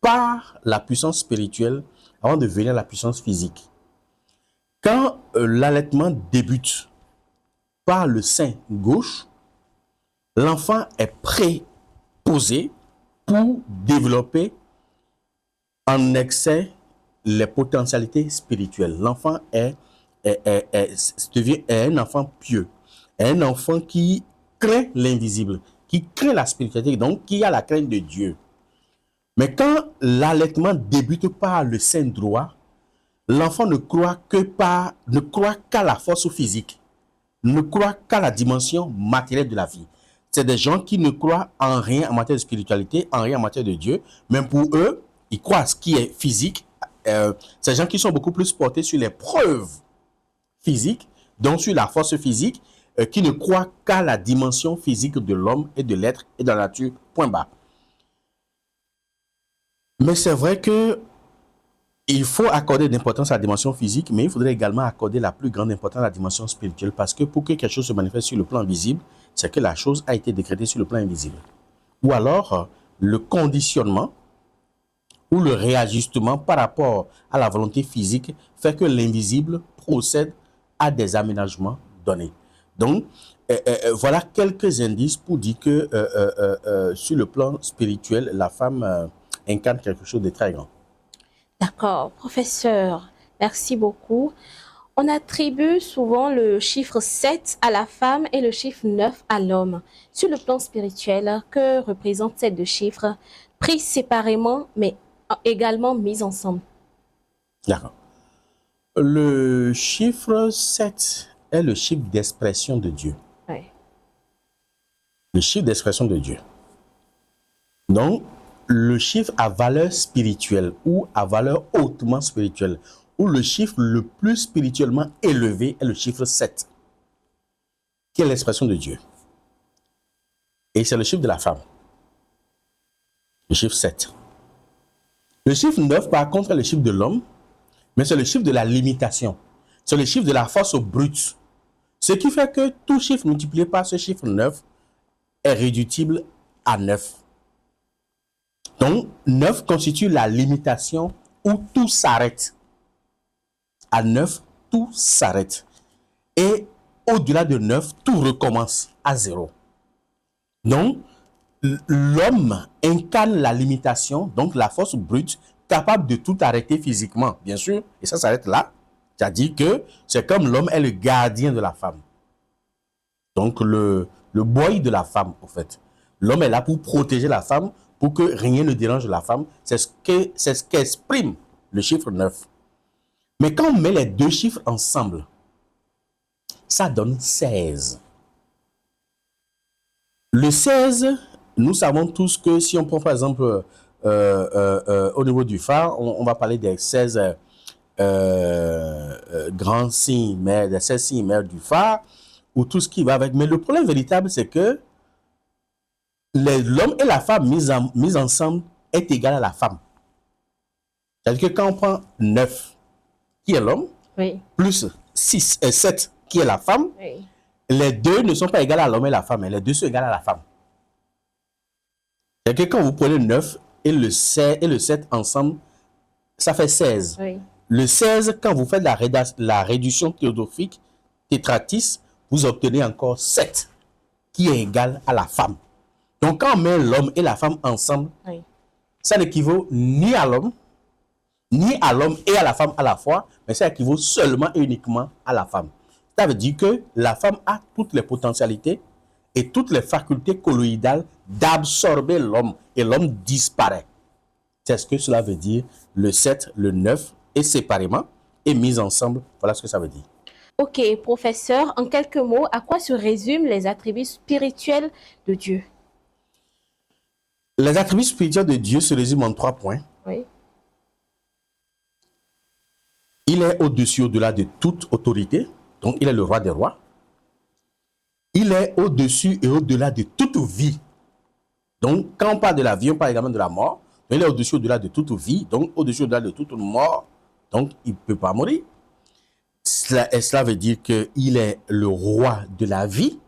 par la puissance spirituelle avant de venir à la puissance physique. Quand l'allaitement débute par le sein gauche, l'enfant est préposé pour développer en excès les potentialités spirituelles. L'enfant devient un enfant pieux, un enfant qui craint l'invisible, qui craint la spiritualité, donc qui a la crainte de Dieu. Mais quand l'allaitement débute par le sein droit, l'enfant ne croit qu'à la force physique, ne croit qu'à la dimension matérielle de la vie. C'est des gens qui ne croient en rien en matière de spiritualité, en rien en matière de Dieu. Même pour eux, ils croient à ce qui est physique. C'est des gens qui sont beaucoup plus portés sur les preuves physiques, donc sur la force physique, qui ne croient qu'à la dimension physique de l'homme et de l'être et de la nature, point barre. Mais c'est vrai que il faut accorder de l'importance à la dimension physique, mais il faudrait également accorder la plus grande importance à la dimension spirituelle, parce que pour que quelque chose se manifeste sur le plan visible, c'est que la chose a été décrétée sur le plan invisible. Ou alors, le conditionnement ou le réajustement par rapport à la volonté physique fait que l'invisible procède à des aménagements donnés. Donc, voilà quelques indices pour dire que sur le plan spirituel, la femme incarne quelque chose de très grand. D'accord, professeur, merci beaucoup. On attribue souvent le chiffre 7 à la femme et le chiffre 9 à l'homme. Sur le plan spirituel, que représentent ces deux chiffres, pris séparément, mais également mis ensemble? D'accord. Le chiffre 7 est le chiffre d'expression de Dieu. Oui. Le chiffre d'expression de Dieu. Donc, le chiffre à valeur spirituelle ou à valeur hautement spirituelle, ou le chiffre le plus spirituellement élevé est le chiffre 7, qui est l'expression de Dieu. Et c'est le chiffre de la femme. Le chiffre 7. Le chiffre 9, par contre, est le chiffre de l'homme, mais c'est le chiffre de la limitation. C'est le chiffre de la force brute. Ce qui fait que tout chiffre multiplié par ce chiffre 9 est réductible à 9. Donc, 9 constitue la limitation où tout s'arrête. À 9, tout s'arrête. Et au-delà de 9, tout recommence à 0. Donc, l'homme incarne la limitation, donc la force brute, capable de tout arrêter physiquement, bien sûr, et ça s'arrête là. C'est-à-dire que c'est comme l'homme est le gardien de la femme. Donc, le boy de la femme, en fait. L'homme est là pour protéger la femme, pour que rien ne dérange la femme. C'est ce qu'exprime le chiffre 9. Mais quand on met les deux chiffres ensemble, ça donne 16. Le 16, nous savons tous que si on prend par exemple au niveau du phare, on va parler des 16 grands signes mères, des 16 signes mères du phare, ou tout ce qui va avec. Mais le problème véritable, c'est que l'homme et la femme mis ensemble est égal à la femme. C'est-à-dire que quand on prend 9, qui est l'homme, Oui. plus 7 qui est la femme, Oui. les deux ne sont pas égales à l'homme et la femme, mais les deux sont égales à la femme. C'est que quand vous prenez 9 et le 7 ensemble, ça fait 16. Oui. Le 16, quand vous faites la réduction théodophique, tétractis, vous obtenez encore 7, qui est égal à la femme. Donc, quand on met l'homme et la femme ensemble, Oui. ça n'équivaut ni à l'homme et à la femme à la fois, mais ça équivaut seulement et uniquement à la femme. Ça veut dire que la femme a toutes les potentialités et toutes les facultés colloïdales d'absorber l'homme, et l'homme disparaît. C'est ce que cela veut dire, le 7, le 9, et séparément, et mis ensemble, voilà ce que ça veut dire. Ok, professeur, en quelques mots, à quoi se résument les attributs spirituels de Dieu? Les attributs spirituels de Dieu se résument en 3 points. Oui. Il est au-dessus, au-delà de toute autorité, donc il est le roi des rois. Il est au-dessus et au-delà de toute vie. Donc, quand on parle de la vie, on parle également de la mort. Il est au-dessus, au-delà de toute vie, donc au-dessus, au-delà de toute mort. Donc, il ne peut pas mourir. Cela veut dire qu'il est le roi de la vie.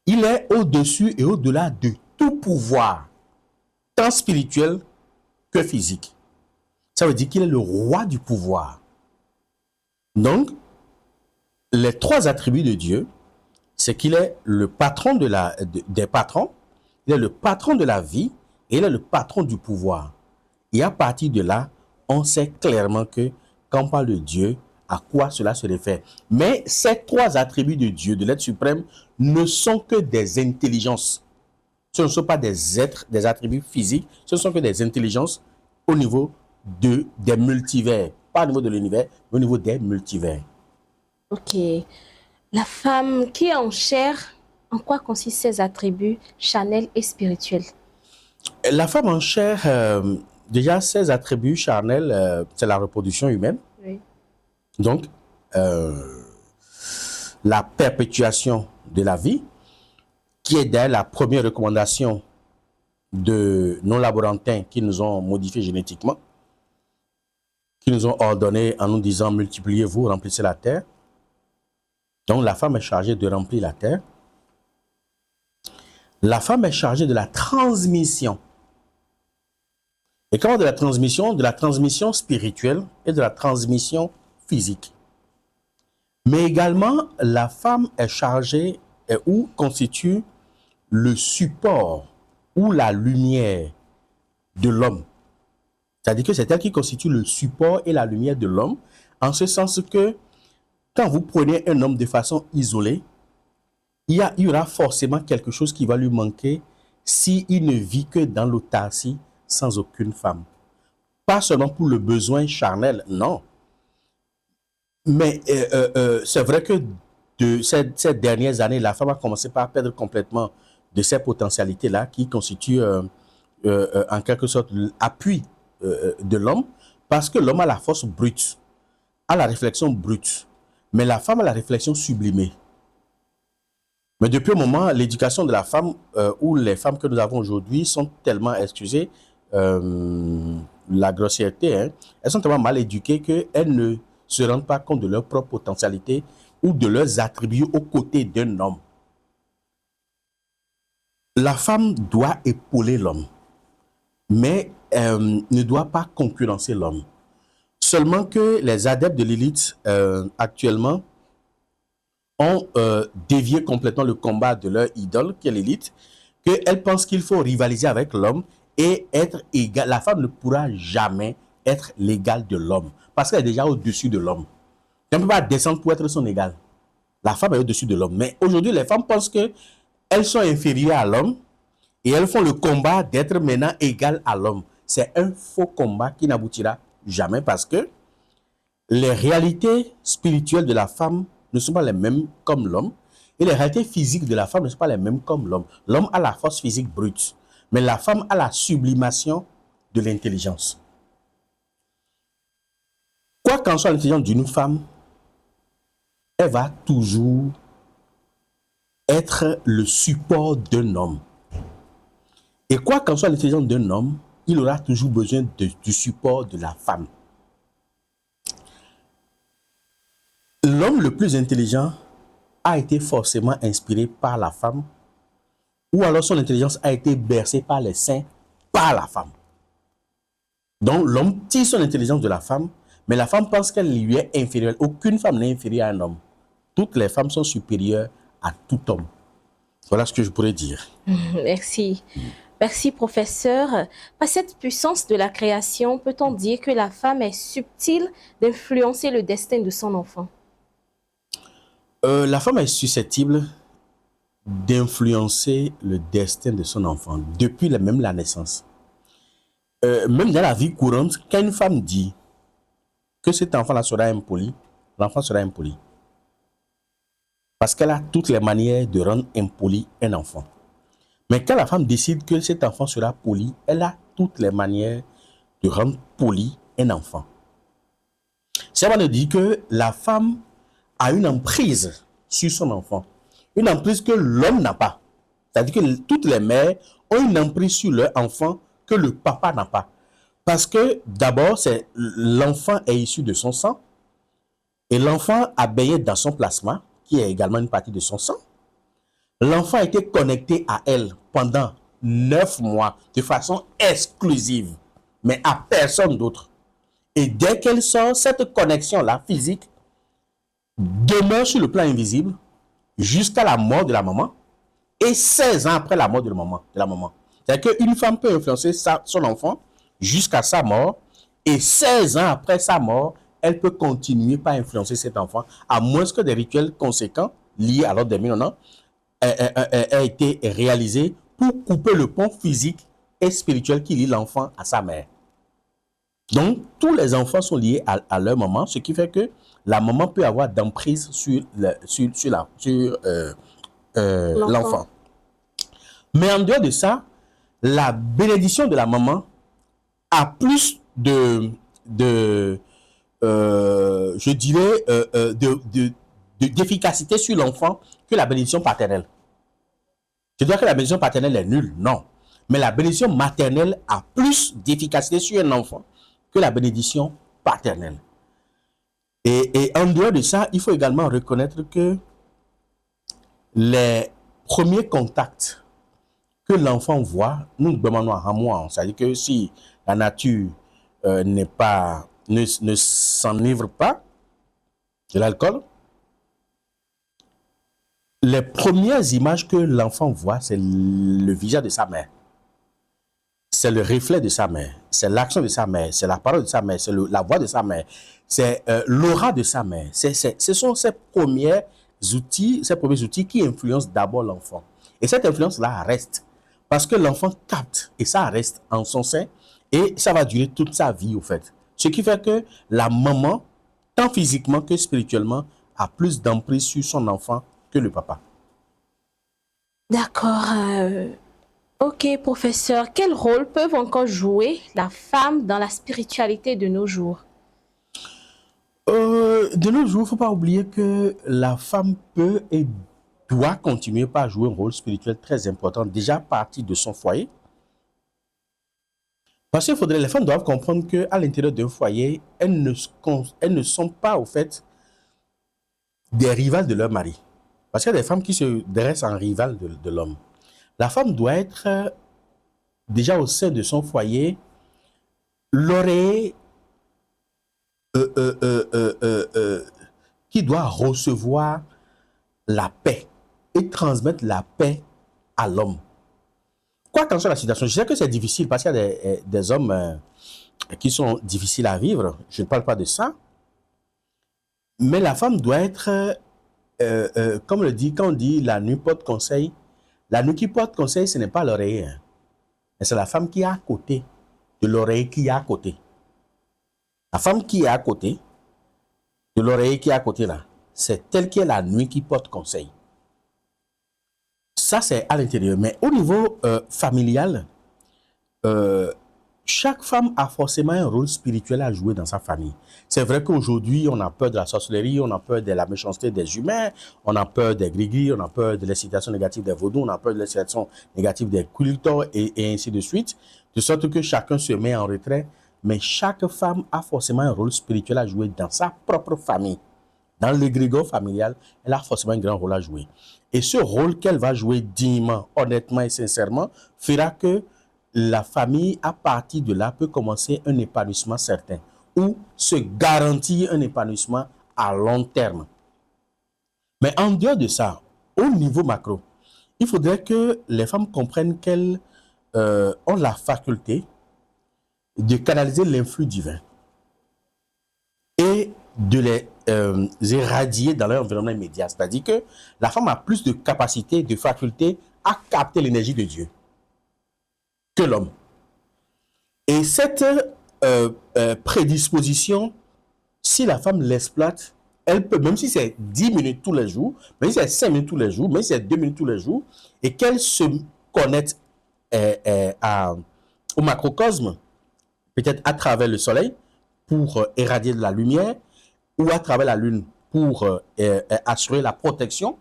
Il est au-dessus et au-delà de tout pouvoir, tant spirituel que physique. Ça veut dire qu'il est le roi du pouvoir. Donc, les 3 attributs de Dieu, c'est qu'il est le patron des patrons, il est le patron de la vie et il est le patron du pouvoir. Et à partir de là, on sait clairement que quand on parle de Dieu, à quoi cela se réfère. Mais ces 3 attributs de Dieu, de l'être suprême, ne sont que des intelligences. Ce ne sont pas des êtres, des attributs physiques, ce ne sont que des intelligences au niveau des multivers. Pas au niveau de l'univers, mais au niveau des multivers. Ok. La femme qui est en chair, en quoi consistent ses attributs charnels et spirituels? La femme en chair, déjà, ses attributs charnels, c'est la reproduction humaine. Oui. Donc, la perpétuation de la vie, qui est d'ailleurs la première recommandation de nos laborantins qui nous ont modifiés génétiquement, qui nous ont ordonné en nous disant multipliez-vous, remplissez la terre. Donc, la femme est chargée de remplir la terre. La femme est chargée de la transmission. Et comment de la transmission? De la transmission spirituelle et de la transmission physique. Mais également, la femme est chargée ou constitue le support ou la lumière de l'homme. C'est-à-dire que c'est elle qui constitue le support et la lumière de l'homme, en ce sens que quand vous prenez un homme de façon isolée, il y aura forcément quelque chose qui va lui manquer s'il ne vit que dans l'autarcie sans aucune femme. Pas seulement pour le besoin charnel, non. Mais c'est vrai que ces dernières années, la femme a commencé par perdre complètement de ces potentialités-là qui constituent en quelque sorte l'appui de l'homme, parce que l'homme a la force brute, a la réflexion brute, mais la femme a la réflexion sublimée. Mais depuis un moment, l'éducation de la femme ou les femmes que nous avons aujourd'hui sont tellement, excusez la grossièreté, hein, elles sont tellement mal éduquées qu'elles ne se rendent pas compte de leur propre potentialité ou de leurs attributs aux côtés d'un homme. La femme doit épauler l'homme, mais ne doit pas concurrencer l'homme. Seulement que les adeptes de Lilith actuellement ont dévié complètement le combat de leur idole, qui est Lilith, qu'elles pensent qu'il faut rivaliser avec l'homme et être égal. La femme ne pourra jamais être l'égale de l'homme, parce qu'elle est déjà au-dessus de l'homme. Elle ne peut pas descendre pour être son égal. La femme est au-dessus de l'homme. Mais aujourd'hui, les femmes pensent qu'elles sont inférieures à l'homme et elles font le combat d'être maintenant égales à l'homme. C'est un faux combat qui n'aboutira jamais, parce que les réalités spirituelles de la femme ne sont pas les mêmes comme l'homme, et les réalités physiques de la femme ne sont pas les mêmes comme l'homme. L'homme a la force physique brute, mais la femme a la sublimation de l'intelligence. Quoi qu'en soit l'intelligence d'une femme, elle va toujours être le support d'un homme. Et quoi qu'en soit l'intelligence d'un homme, il aura toujours besoin du support de la femme. l'homme le plus intelligent a été forcément inspiré par la femme, ou alors son intelligence a été bercée par les seins par la femme. Donc l'homme tire son intelligence de la femme, mais la femme pense qu'elle lui est inférieure. Aucune femme n'est inférieure à un homme. Toutes les femmes sont supérieures à tout homme. Voilà ce que je pourrais dire. Merci. Merci, professeur. Par cette puissance de la création, peut-on dire que la femme est subtile d'influencer le destin de son enfant? La femme est susceptible d'influencer le destin de son enfant depuis même la naissance. Même dans la vie courante, quand une femme dit que cet enfant-là sera impoli, l'enfant sera impoli. Parce qu'elle a toutes les manières de rendre impoli un enfant. Mais quand la femme décide que cet enfant sera poli, elle a toutes les manières de rendre poli un enfant. Ça veut dire que la femme a une emprise sur son enfant. Une emprise que l'homme n'a pas. C'est-à-dire que toutes les mères ont une emprise sur leur enfant que le papa n'a pas. Parce que d'abord, l'enfant est issu de son sang et l'enfant a baigné dans son plasma, qui est également une partie de son sang. L'enfant a été connecté à elle pendant 9 mois de façon exclusive, mais à personne d'autre. Et dès qu'elle sort, cette connexion-là, physique, demeure sur le plan invisible jusqu'à la mort de la maman et 16 ans après la mort de la maman. C'est-à-dire qu'une femme peut influencer son enfant jusqu'à sa mort et 16 ans après sa mort, elle peut continuer par influencer cet enfant à moins que des rituels conséquents liés à l'ordre des 1000 ans aient été réalisés pour couper le pont physique et spirituel qui lie l'enfant à sa mère. Donc, tous les enfants sont liés à leur maman, ce qui fait que la maman peut avoir d'emprise sur l'enfant. Mais en dehors de ça, la bénédiction de la maman a plus d'efficacité sur l'enfant que la bénédiction paternelle. Je dis que la bénédiction paternelle est nulle, non. Mais la bénédiction maternelle a plus d'efficacité sur un enfant que la bénédiction paternelle. Et en dehors de ça, il faut également reconnaître que les premiers contacts que l'enfant voit, nous demandons à moi, c'est-à-dire que si la nature ne s'enivre pas de l'alcool, les premières images que l'enfant voit, c'est le visage de sa mère. C'est le reflet de sa mère, c'est l'action de sa mère, c'est la parole de sa mère, c'est la voix de sa mère, c'est l'aura de sa mère. Ce sont ces premiers outils qui influencent d'abord l'enfant. Et cette influence-là reste parce que l'enfant capte et ça reste en son sein et ça va durer toute sa vie au fait. Ce qui fait que la maman, tant physiquement que spirituellement, a plus d'emprise sur son enfant que le papa. D'accord. Ok, professeur, quel rôle peuvent encore jouer la femme dans la spiritualité de nos jours? De nos jours, il ne faut pas oublier que la femme peut et doit continuer par jouer un rôle spirituel très important, déjà à partir de son foyer. Parce que les femmes doivent comprendre qu'à l'intérieur d'un foyer, elles ne sont pas, au fait, des rivales de leur mari. Parce qu'il y a des femmes qui se dressent en rivales de l'homme. La femme doit être déjà au sein de son foyer, l'oreiller qui doit recevoir la paix et transmettre la paix à l'homme. Quoi qu'en soit la situation, je sais que c'est difficile parce qu'il y a des hommes qui sont difficiles à vivre, je ne parle pas de ça, mais la femme doit être, comme le dit, quand on dit la nuit porte conseil, la nuit qui porte conseil, ce n'est pas l'oreiller, hein, mais c'est la femme qui est à côté de l'oreiller qui est à côté. La femme qui est à côté de l'oreiller qui est à côté là, c'est elle qui est la nuit qui porte conseil. Ça, c'est à l'intérieur. Mais au niveau familial, chaque femme a forcément un rôle spirituel à jouer dans sa famille. C'est vrai qu'aujourd'hui, on a peur de la sorcellerie, on a peur de la méchanceté des humains, on a peur des gris-gris, on a peur de l'incitation négative des vaudous, on a peur de l'incitation négative des culteurs et ainsi de suite. De sorte que chacun se met en retrait. Mais chaque femme a forcément un rôle spirituel à jouer dans sa propre famille. dans l'égrégore familial, elle a forcément un grand rôle à jouer. Et ce rôle qu'elle va jouer dignement, honnêtement et sincèrement, fera que la famille, à partir de là, peut commencer un épanouissement certain ou se garantir un épanouissement à long terme. Mais en dehors de ça, au niveau macro, il faudrait que les femmes comprennent qu'elles ont la faculté de canaliser l'influx divin et de les éradier dans leur environnement immédiat. C'est-à-dire que la femme a plus de capacité, de faculté à capter l'énergie de Dieu que l'homme. Et cette prédisposition, si la femme l'exploite, elle peut, même si c'est 10 minutes tous les jours, même si c'est 5 minutes tous les jours, même si c'est 2 minutes tous les jours, et qu'elle se connecte au macrocosme, peut-être à travers le soleil, pour éradier de la lumière, ou à travers la lune, pour assurer la protection,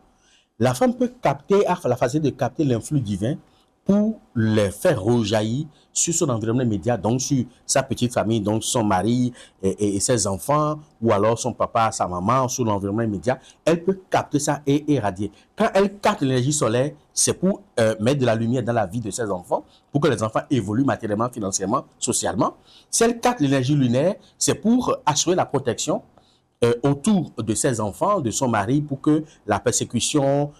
la femme peut capter, a la facilité de capter l'influx divin pour les faire rejaillir sur son environnement immédiat, donc sur sa petite famille, donc son mari et ses enfants, ou alors son papa, sa maman, sur l'environnement immédiat. Elle peut capter ça et irradier. Quand elle capte l'énergie solaire, c'est pour mettre de la lumière dans la vie de ses enfants, pour que les enfants évoluent matériellement, financièrement, socialement. Si elle capte l'énergie lunaire, c'est pour assurer la protection autour de ses enfants, de son mari, pour que la persécution,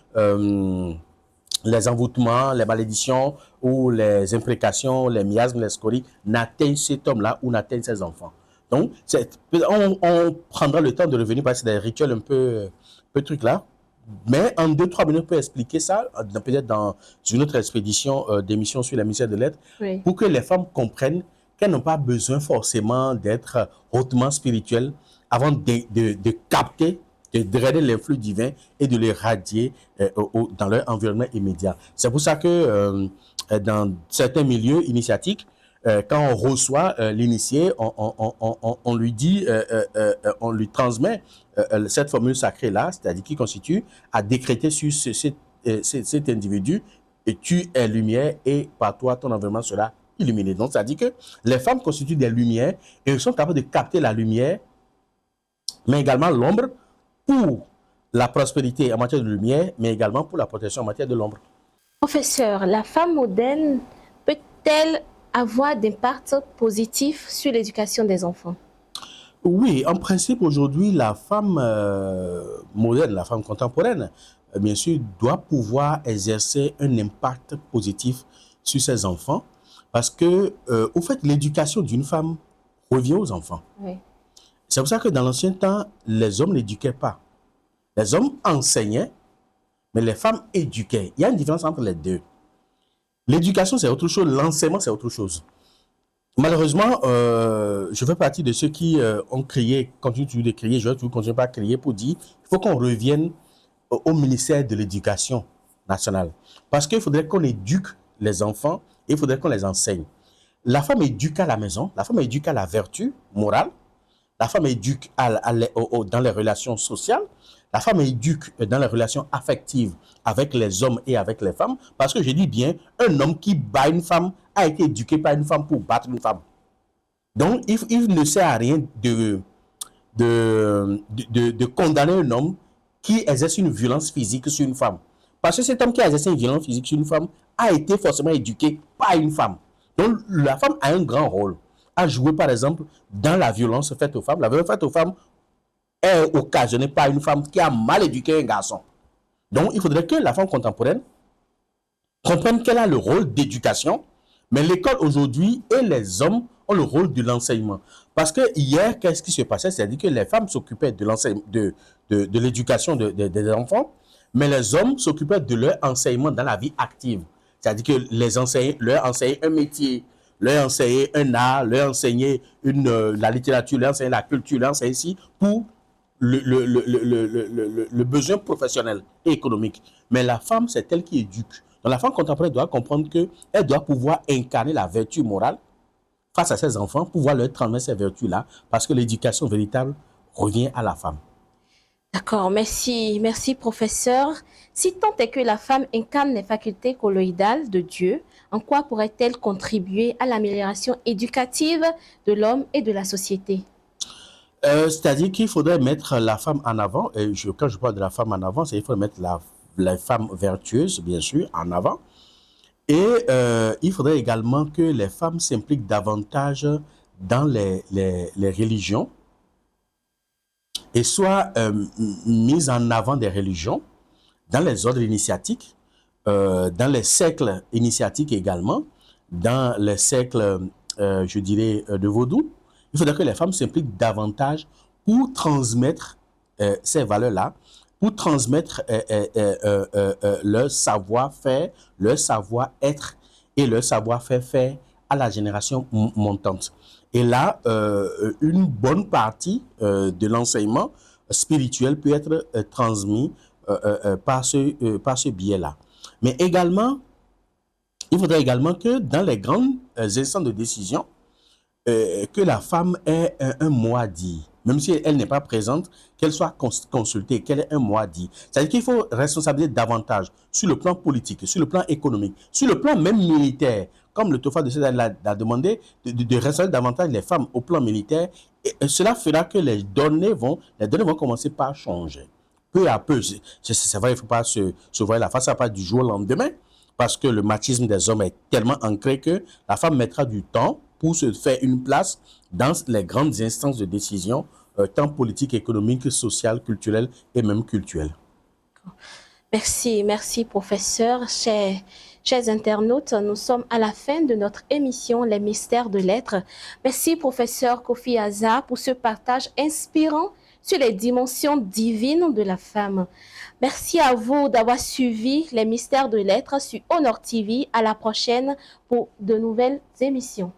les envoûtements, les malédictions ou les imprécations, les miasmes, les scories n'atteignent cet homme-là ou n'atteignent ses enfants. Donc, on prendra le temps de revenir parce que c'est des rituels un peu trucs là. Mais en 2-3 minutes, on peut expliquer ça, peut-être dans une autre expédition d'émission sur la mystère de l'être, oui, pour que les femmes comprennent qu'elles n'ont pas besoin forcément d'être hautement spirituelles avant de capter, de drainer l'influx divin et de les radier dans leur environnement immédiat. C'est pour ça que dans certains milieux initiatiques, quand on reçoit l'initié, on lui dit, on lui transmet cette formule sacrée-là, c'est-à-dire qui constitue à décréter sur cet individu, et tu es lumière et par toi, ton environnement sera illuminé. Donc, ça dit que les femmes constituent des lumières et elles sont capables de capter la lumière, mais également l'ombre pour la prospérité en matière de lumière, mais également pour la protection en matière de l'ombre. Professeur, la femme moderne peut-elle avoir d'impact positif sur l'éducation des enfants? Oui, en principe, aujourd'hui, la femme moderne, la femme contemporaine, bien sûr, doit pouvoir exercer un impact positif sur ses enfants parce que, au fait, l'éducation d'une femme revient aux enfants. Oui. C'est pour ça que dans l'ancien temps, les hommes n'éduquaient pas. Les hommes enseignaient, mais les femmes éduquaient. Il y a une différence entre les deux. L'éducation, c'est autre chose. L'enseignement, c'est autre chose. Malheureusement, je fais partie de ceux qui ont crié, continuent toujours de crier, je vais toujours continuer à crier pour dire qu'il faut qu'on revienne au ministère de l'Éducation nationale. Parce qu'il faudrait qu'on éduque les enfants et il faudrait qu'on les enseigne. La femme éduque à la maison, la femme éduque à la vertu morale, la femme éduque dans les relations sociales, la femme éduque dans les relations affectives avec les hommes et avec les femmes, parce que je dis bien, un homme qui bat une femme a été éduqué par une femme pour battre une femme. Donc, il ne sert à rien de condamner un homme qui exerce une violence physique sur une femme. Parce que cet homme qui a exercé une violence physique sur une femme a été forcément éduqué par une femme. Donc, la femme a un grand rôle à jouer, par exemple, dans la violence faite aux femmes. La violence faite aux femmes est occasionnée par une femme qui a mal éduqué un garçon. Donc, il faudrait que la femme contemporaine comprenne qu'elle a le rôle d'éducation, mais l'école aujourd'hui et les hommes ont le rôle de l'enseignement. Parce que hier, qu'est-ce qui se passait? C'est-à-dire que les femmes s'occupaient de l'éducation des enfants, mais les hommes s'occupaient de leur enseignement dans la vie active. C'est-à-dire que leur enseigner un métier, leur enseigner un art, leur enseigner la littérature, leur enseigner la culture, leur enseigner ici pour le besoin professionnel et économique. Mais la femme, c'est elle qui éduque. Donc la femme contemporaine doit comprendre qu'elle doit pouvoir incarner la vertu morale face à ses enfants, pouvoir leur transmettre ces vertus-là, parce que l'éducation véritable revient à la femme. D'accord, merci professeur. Si tant est que la femme incarne les facultés colloïdales de Dieu, en quoi pourrait-elle contribuer à l'amélioration éducative de l'homme et de la société? C'est-à-dire qu'il faudrait mettre la femme en avant. Et quand je parle de la femme en avant, c'est qu'il faut mettre la femme vertueuse, bien sûr, en avant. Et il faudrait également que les femmes s'impliquent davantage dans les religions et soient mises en avant des religions, dans les ordres initiatiques, dans les cercles initiatiques également, dans les cercles, je dirais, de vaudou. Il faudrait que les femmes s'impliquent davantage pour transmettre ces valeurs-là, pour transmettre leur savoir-faire, leur savoir-être et leur savoir-faire faire à la génération montante. Et là, une bonne partie de l'enseignement spirituel peut être transmis par ce biais-là. Mais également, il faudrait également que dans les grandes instances de décision, que la femme ait un mot à dire. Même si elle n'est pas présente, qu'elle soit consultée, qu'elle ait un mot à dire. C'est-à-dire qu'il faut responsabiliser davantage sur le plan politique, sur le plan économique, sur le plan même militaire. Comme le TOFA de Cédar l'a demandé, de responsabiliser davantage les femmes au plan militaire. Et cela fera que les données vont commencer par changer. Peu à peu, c'est vrai, il ne faut pas se voir la face, ça va pas du jour au lendemain, parce que le machisme des hommes est tellement ancré que la femme mettra du temps pour se faire une place dans les grandes instances de décision, tant politiques, économiques, sociales, culturelles et même culturelles. Merci, merci professeur. Chers internautes, nous sommes à la fin de notre émission Les Mystères de l'être. Merci professeur Kofi Aza pour ce partage inspirant sur les dimensions divines de la femme. Merci à vous d'avoir suivi Les Mystères de l'être sur Honor TV. À la prochaine pour de nouvelles émissions.